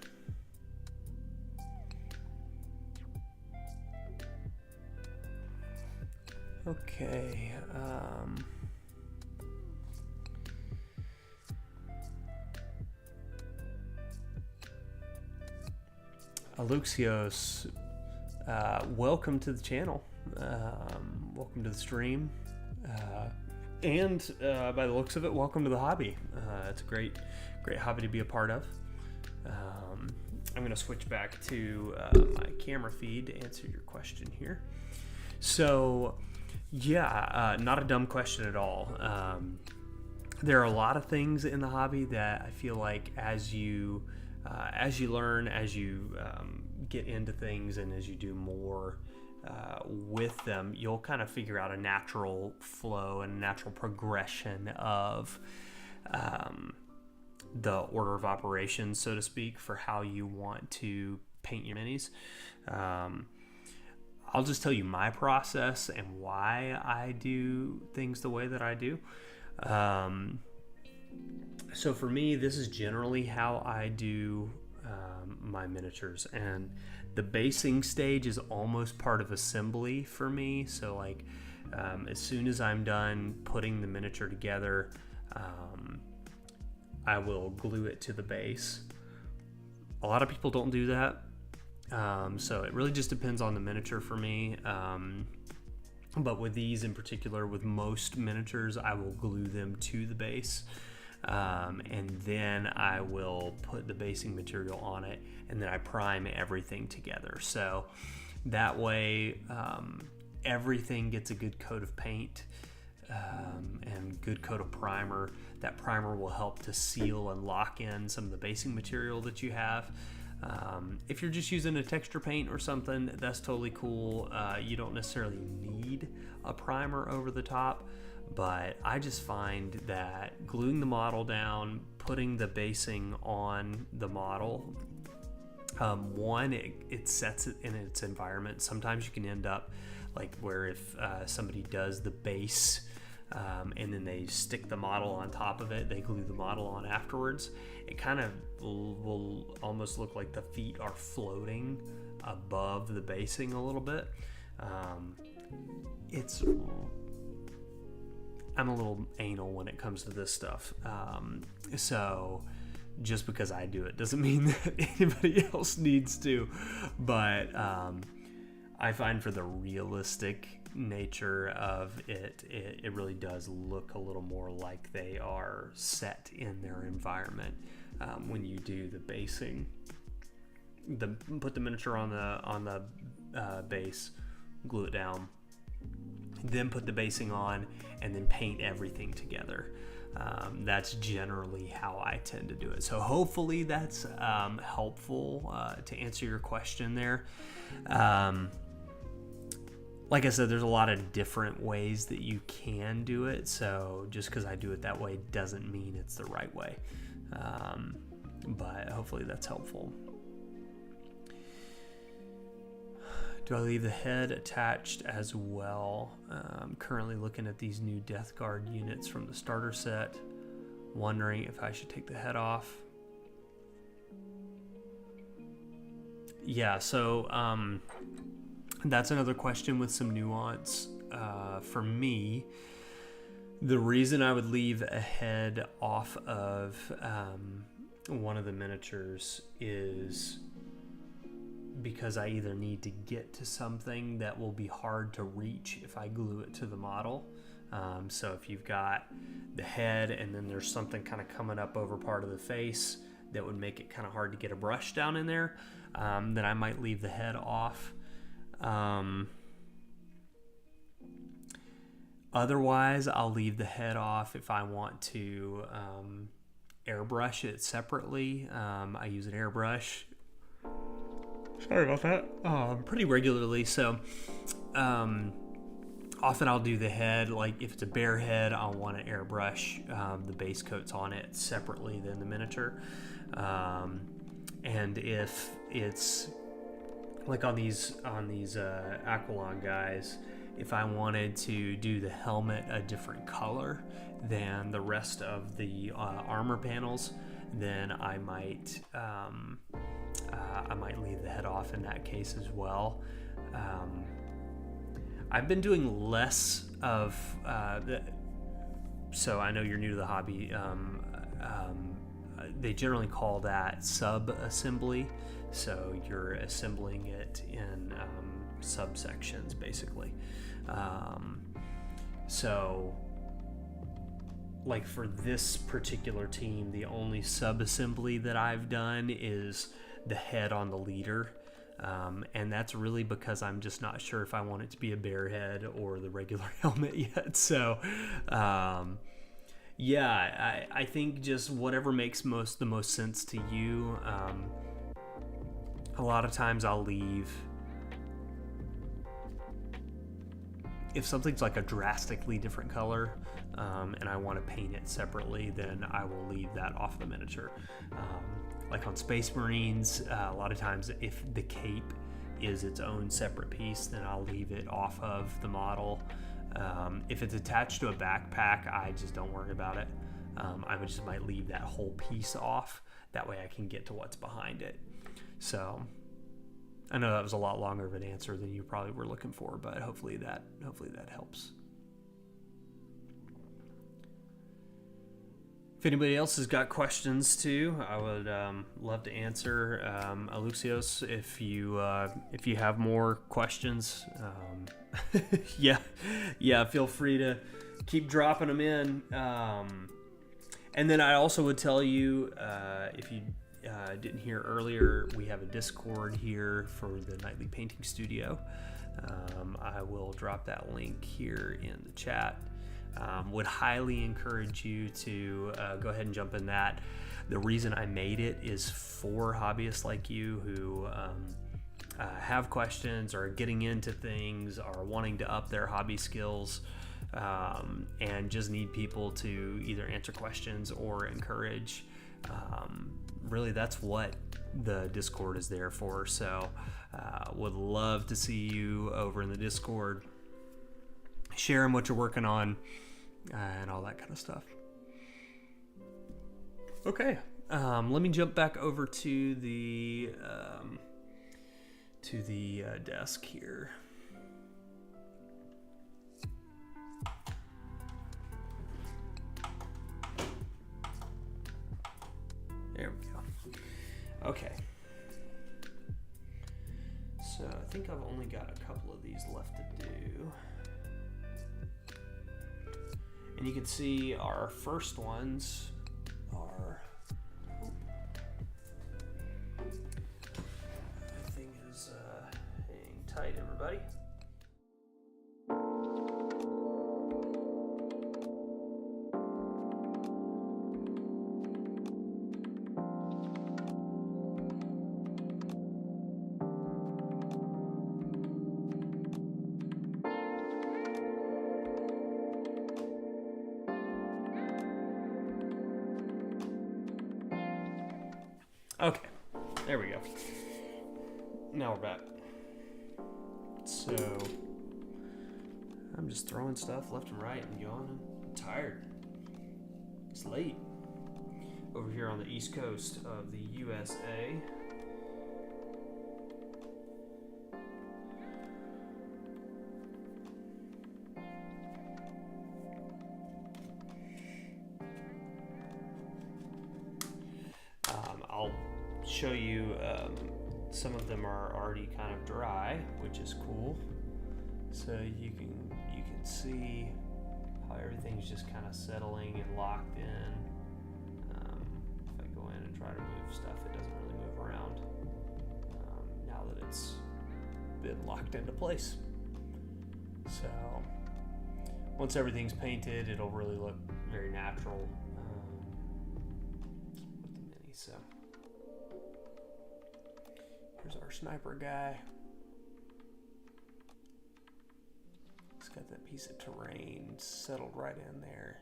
Okay. Aluxios, welcome to the channel. Welcome to the stream. And by the looks of it, welcome to the hobby. It's a great hobby to be a part of. I'm going to switch back to my camera feed to answer your question here. So, yeah, not a dumb question at all. There are a lot of things in the hobby that I feel like as you learn, as you get into things, and as you do more with them, you'll kind of figure out a natural flow and a natural progression of the order of operations, so to speak, for how you want to paint your minis. I'll just tell you my process and why I do things the way that I do. So for me, this is generally how I do my miniatures, and the basing stage is almost part of assembly for me. So like as soon as I'm done putting the miniature together, I will glue it to the base. A lot of people don't do that, so it really just depends on the miniature for me. But with these in particular, with most miniatures, I will glue them to the base, and then I will put the basing material on it, and then I prime everything together. So that way everything gets a good coat of paint and good coat of primer. That primer will help to seal and lock in some of the basing material that you have. If you're just using a texture paint or something, that's totally cool. You don't necessarily need a primer over the top, but I just find that gluing the model down, putting the basing on the model, one, it sets it in its environment. Sometimes you can end up like where if somebody does the base and then they stick the model on top of it, they glue the model on afterwards, it kind of will almost look like the feet are floating above the basing a little bit. I'm a little anal when it comes to this stuff, so just because I do it doesn't mean that anybody else needs to, but I find for the realistic nature of it really does look a little more like they are set in their environment when you do the basing. Put the miniature on the base, glue it down, then put the basing on, and then paint everything together. That's generally how I tend to do it. So hopefully that's helpful to answer your question there. Like I said, there's a lot of different ways that you can do it, so just because I do it that way doesn't mean it's the right way. But hopefully that's helpful. Do I leave the head attached as well? I'm currently looking at these new Death Guard units from the starter set, wondering if I should take the head off. Yeah, so that's another question with some nuance. For me, the reason I would leave a head off of one of the miniatures is because I either need to get to something that will be hard to reach if I glue it to the model. So if you've got the head and then there's something kind of coming up over part of the face that would make it kind of hard to get a brush down in there, then I might leave the head off. Otherwise, I'll leave the head off if I want to airbrush it separately. I use an airbrush. Sorry about that. Pretty regularly. So often I'll do the head, like if it's a bare head, I'll want to airbrush the base coats on it separately than the miniature. And if it's like on these Aquilon guys, if I wanted to do the helmet a different color than the rest of the armor panels, then I might leave the head off in that case as well. I've been doing less of so I know you're new to the hobby. They generally call that sub-assembly. So you're assembling it in subsections, basically. So like for this particular team, the only sub-assembly that I've done is the head on the leader. And that's really because I'm just not sure if I want it to be a bear head or the regular helmet yet. So, yeah, I think just whatever makes the most sense to you. A lot of times I'll leave, if something's like a drastically different color, and I want to paint it separately, then I will leave that off the miniature. Like on Space Marines, a lot of times if the cape is its own separate piece, then I'll leave it off of the model. If it's attached to a backpack, I just don't worry about it. I just might leave that whole piece off. That way I can get to what's behind it. So I know that was a lot longer of an answer than you probably were looking for, but hopefully that helps. If anybody else has got questions too, I would love to answer. Aluxios, if you have more questions, yeah, feel free to keep dropping them in. And then I also would tell you, if you didn't hear earlier, we have a Discord here for the Nightly Painting Studio. I will drop that link here in the chat. Would highly encourage you to go ahead and jump in that. The reason I made it is for hobbyists like you who have questions, or getting into things, or wanting to up their hobby skills, and just need people to either answer questions or encourage. Really, that's what the Discord is there for. So would love to see you over in the Discord, sharing what you're working on, and all that kind of stuff. Okay, let me jump back over to the desk here. There we go. Okay. So I think I've only got a couple of these left to do. And you can see our first ones are... Everything is hanging tight, everybody. Okay, there we go. Now we're back. So, I'm just throwing stuff left and right and yawning. I'm tired. It's late. Over here on the East Coast of the USA. I'll show you, some of them are already kind of dry, which is cool. So you can see how everything's just kind of settling and locked in. If I go in and try to move stuff, it doesn't really move around now that it's been locked into place. So once everything's painted, it'll really look very natural with the mini. So here's our sniper guy. He's got that piece of terrain settled right in there.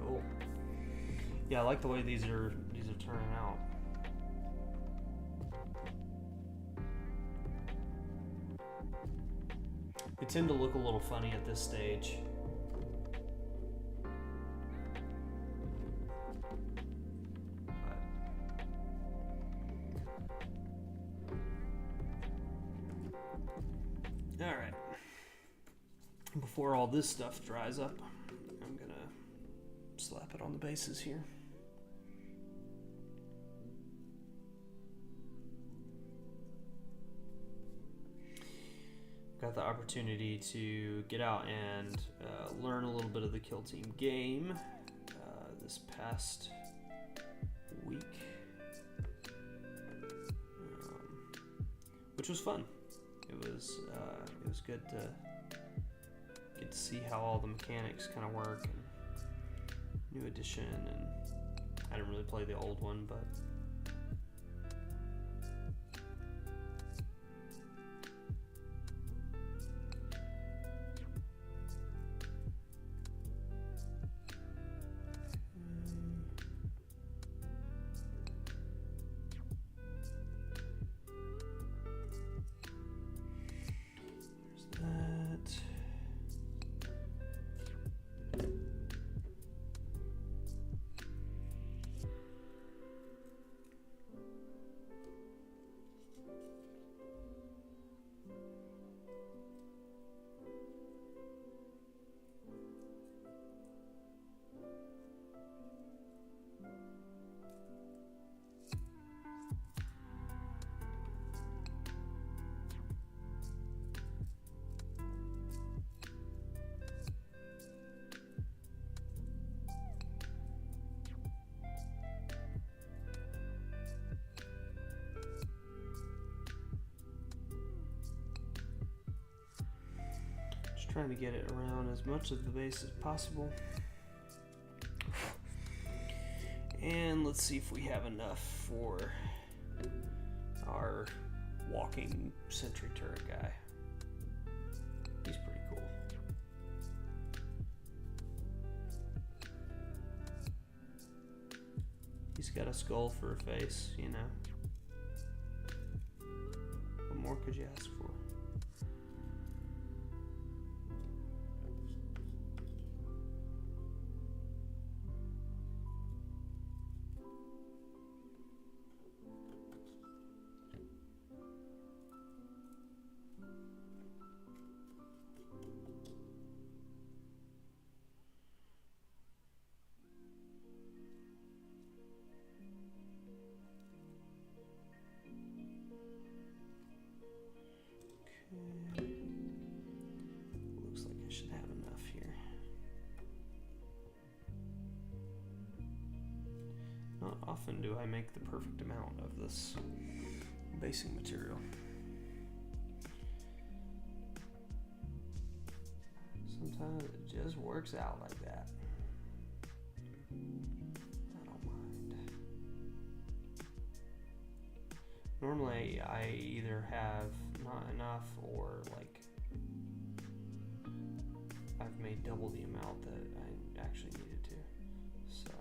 Cool. Yeah, I like the way these are turning out. They tend to look a little funny at this stage. All right. Before all this stuff dries up, I'm gonna slap it on the bases here. Got the opportunity to get out and learn a little bit of the Kill Team game this past week, which was fun. It was good to get to see how all the mechanics kind of work, and new edition, and I didn't really play the old one, but trying to get it around as much of the base as possible. And let's see if we have enough for our walking sentry turret guy. He's pretty cool. He's got a skull for a face, you know. What more could you ask for? Looks like I should have enough here. Not often do I make the perfect amount of this basing material. Sometimes it just works out like that. I don't mind. Normally I either have not enough or like I've made double the amount that I actually needed to. So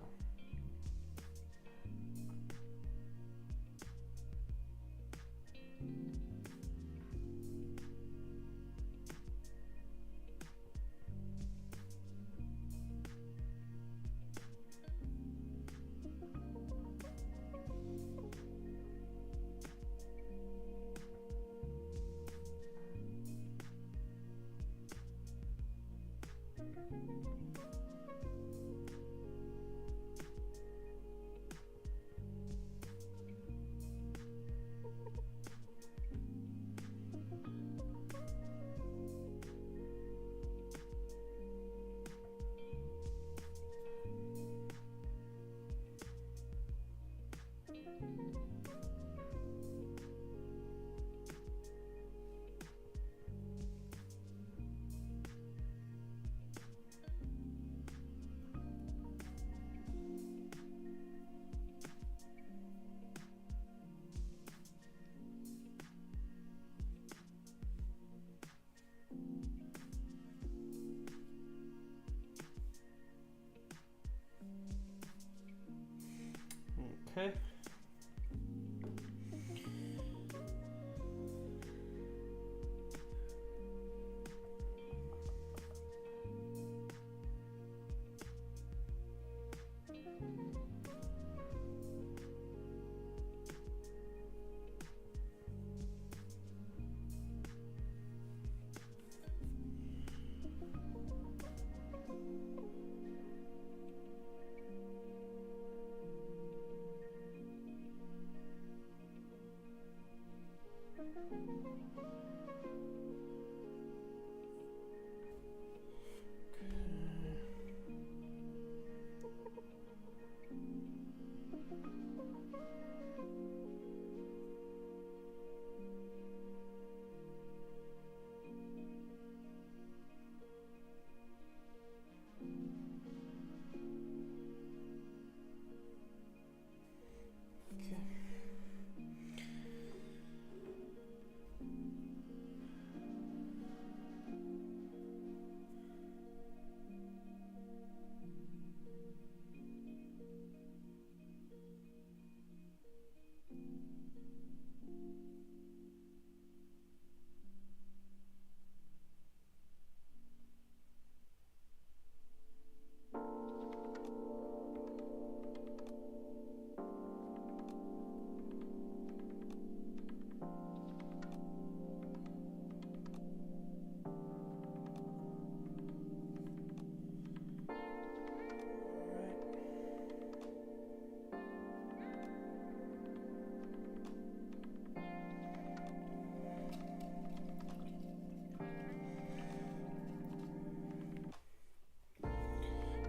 okay.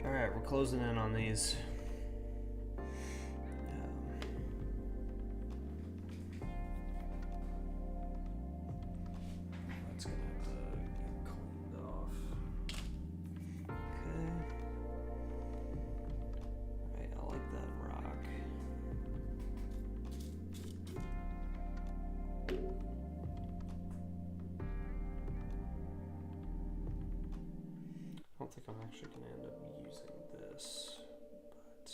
Alright, we're closing in on these. That's gonna have to get cleaned off. Okay. Alright, I like that rock. I don't think I'm actually going to end up using this, but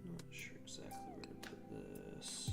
not sure exactly where to put this.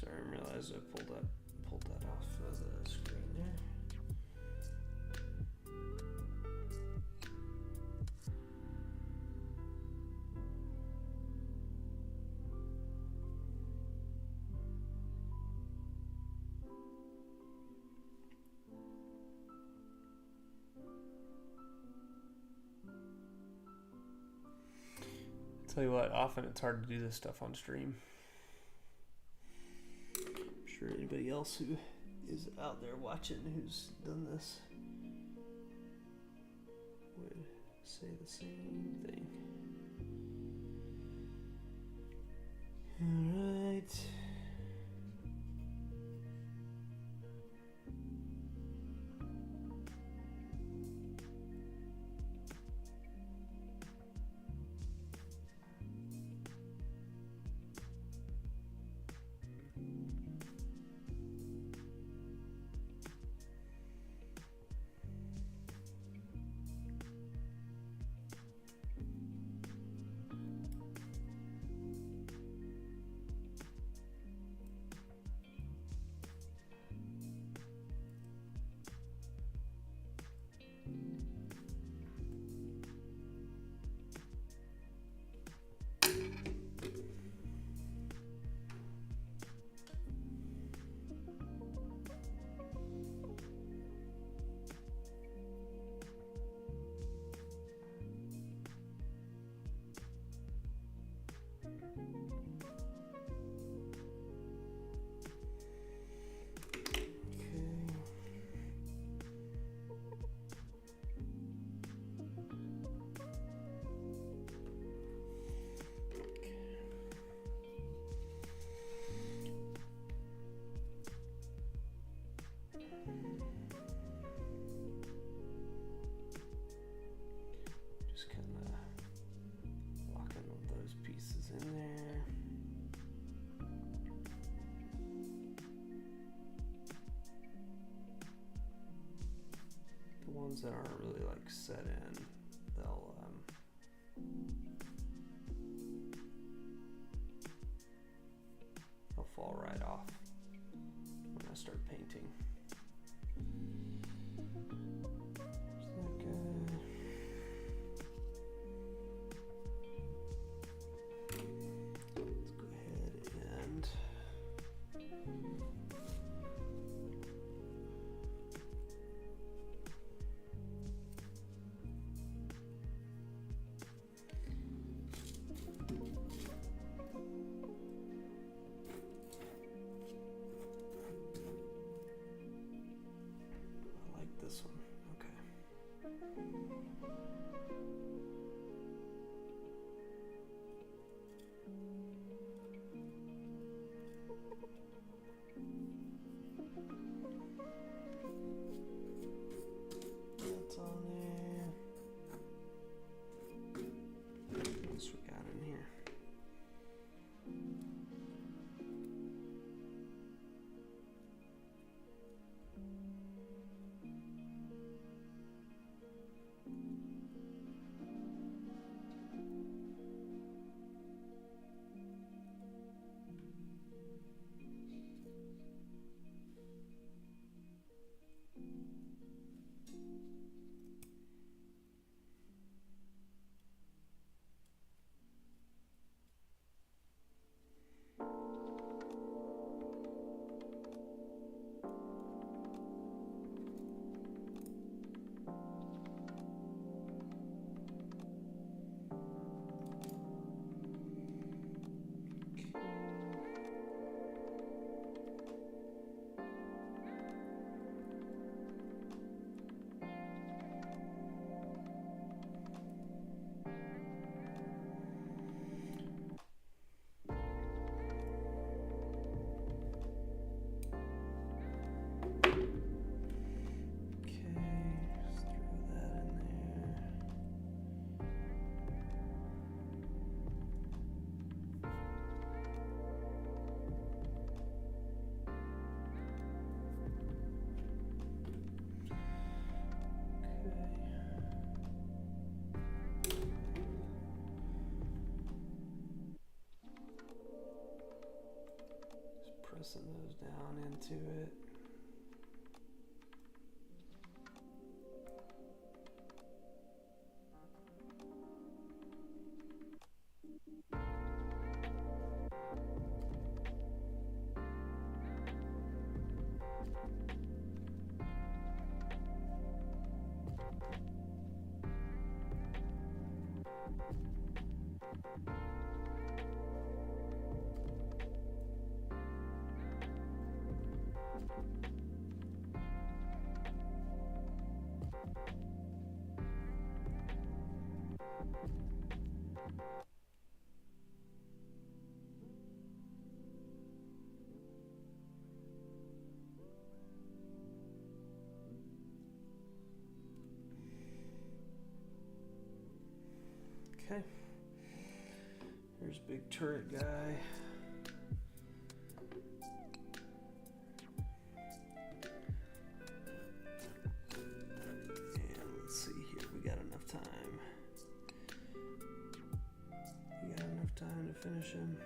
Sorry, I realized I pulled that off of the screen there. Tell you what, often it's hard to do this stuff on stream. I'm sure anybody else who is out there watching who's done this would say the same thing. All right. Just kind of locking all those pieces in there. The ones that aren't really like set in, they'll fall right off when I start painting. Pressing those down into it. Okay, here's big turret guy. And let's see here, we got enough time. We got enough time to finish him.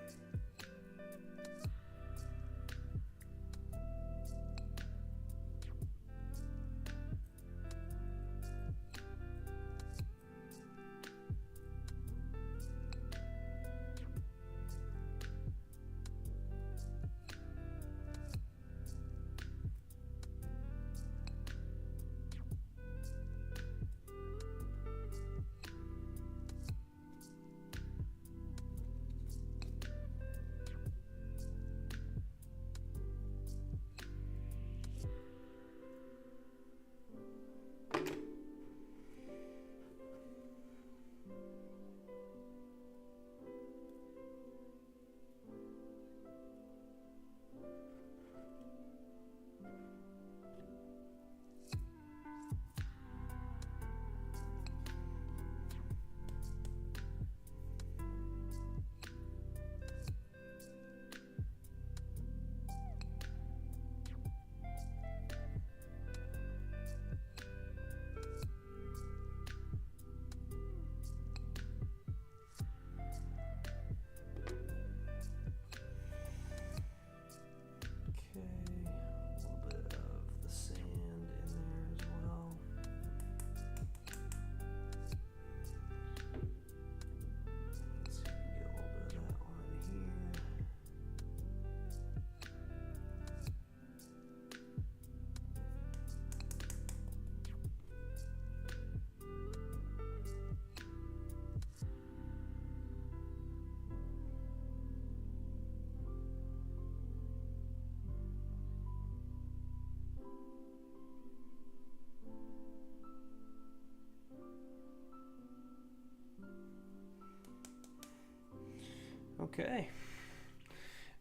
Okay,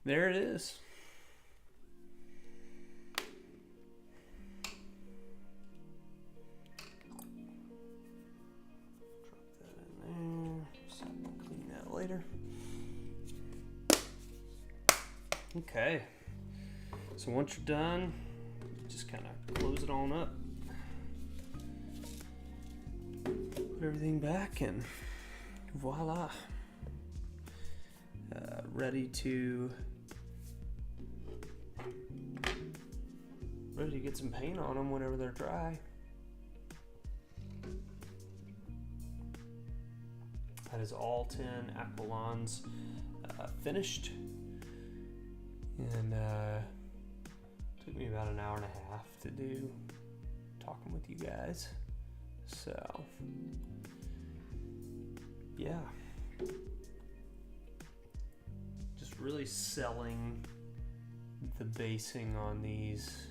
there it is. Drop that in there, so we'll clean that later. Okay, so once you're done, just kind of close it on up. Put everything back and voila. Ready to get some paint on them whenever they're dry. That is all 10 Aquilons finished, and took me about an hour and a half to do, talking with you guys. So yeah, just really selling the basing on these.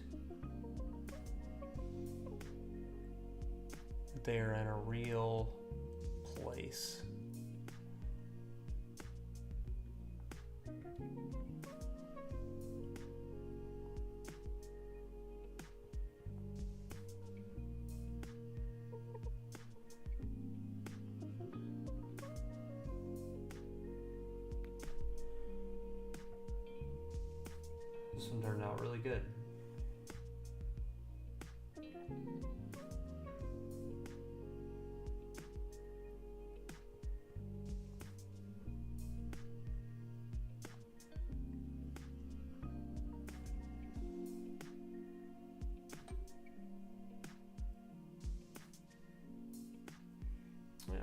They're in a real place. This one turned out really good. Yeah,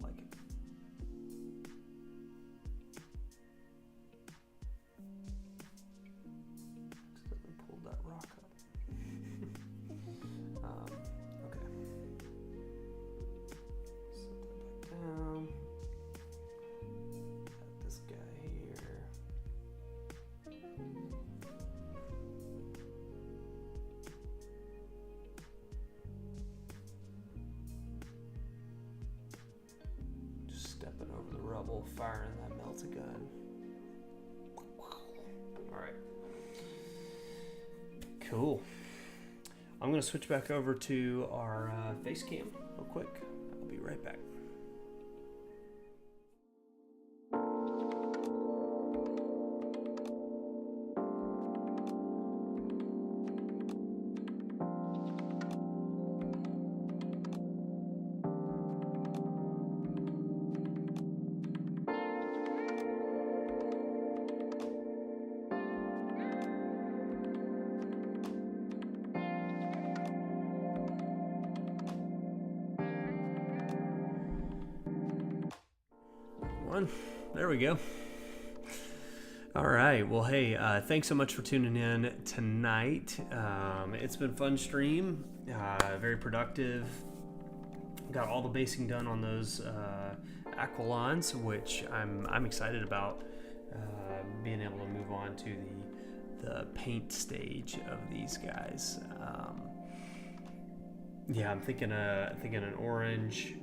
like it. Accidentally pulled that rock up. Okay. Set that back Stepping over the rubble, firing that melta gun. Alright. Cool. I'm going to switch back over to our face cam real quick. I'll be right back. There we go. All right. Well, hey, thanks so much for tuning in tonight. It's been a fun stream, very productive. Got all the basing done on those aquilons, which I'm excited about being able to move on to the paint stage of these guys. Yeah, I'm thinking an orange.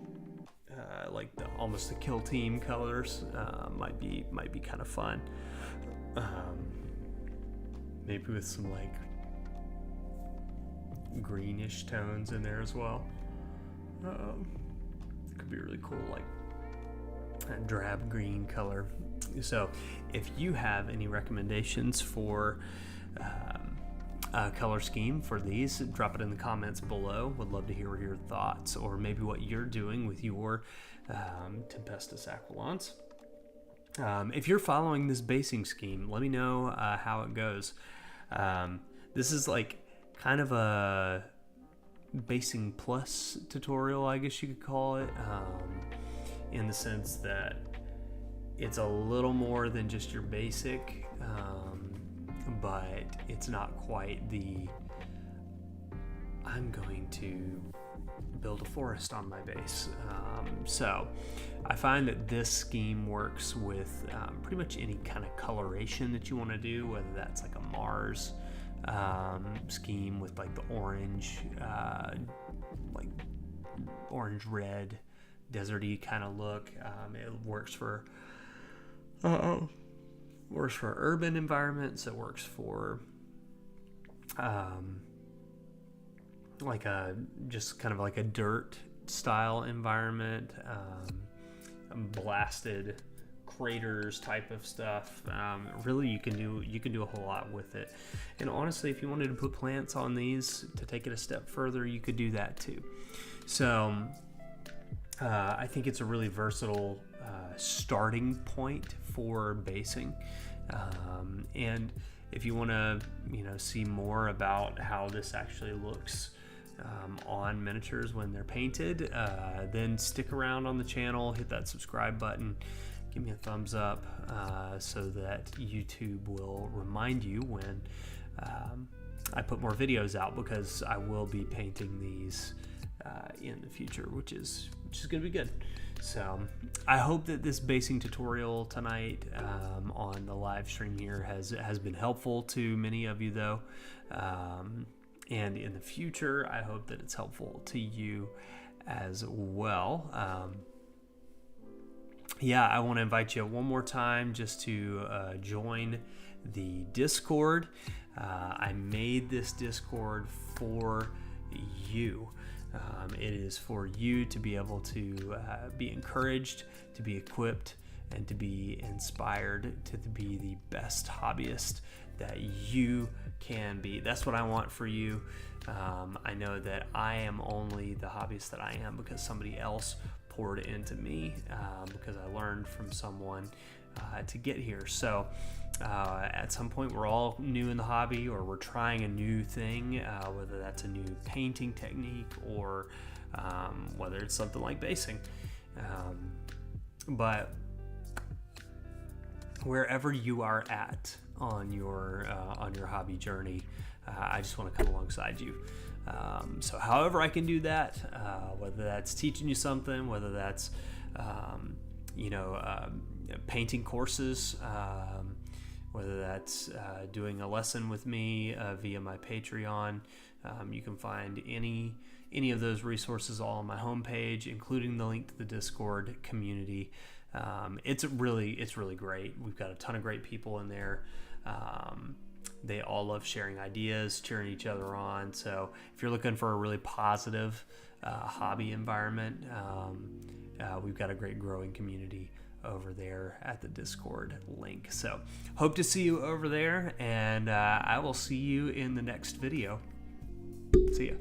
Like almost the Kill Team colors might be kind of fun. Maybe with some like greenish tones in there as well. It could be really cool, like a drab green color. So if you have any recommendations for color scheme for these, drop it in the comments below. Would love to hear your thoughts, or maybe what you're doing with your Tempestus Aquilons. If you're following this basing scheme, let me know how it goes. This is like kind of a basing plus tutorial, I guess you could call it, in the sense that it's a little more than just your basic, but it's not quite the I'm going to build a forest on my base. So I find that this scheme works with pretty much any kind of coloration that you want to do, whether that's like a Mars scheme with like the orange, like orange red deserty kind of look. It works for urban environments. It works for like a just kind of like a dirt style environment, blasted craters type of stuff. Really, you can do a whole lot with it. And honestly, if you wanted to put plants on these to take it a step further, you could do that too. So I think it's a really versatile starting point for basing. And if you want to, see more about how this actually looks on miniatures when they're painted, then stick around on the channel, hit that subscribe button, give me a thumbs up, so that YouTube will remind you when I put more videos out, because I will be painting these in the future, which is going to be good. So I hope that this basing tutorial tonight on the live stream here has been helpful to many of you, though. And in the future, I hope that it's helpful to you as well. I want to invite you one more time just to join the Discord. I made this Discord for you. It is for you to be able to be encouraged, to be equipped, and to be inspired to be the best hobbyist that you can be. That's what I want for you. I know that I am only the hobbyist that I am because somebody else poured into me, because I learned from someone to get here. So at some point, we're all new in the hobby, or we're trying a new thing, whether that's a new painting technique, or whether it's something like basing. But wherever you are at on your hobby journey, I just want to come alongside you. So however I can do that, whether that's teaching you something, whether that's painting courses, whether that's doing a lesson with me via my Patreon. You can find any of those resources all on my homepage, including the link to the Discord community. It's really great. We've got a ton of great people in there. They all love sharing ideas, cheering each other on. So if you're looking for a really positive hobby environment, we've got a great growing community over there at the Discord link. So hope to see you over there, and I will see you in the next video. See ya.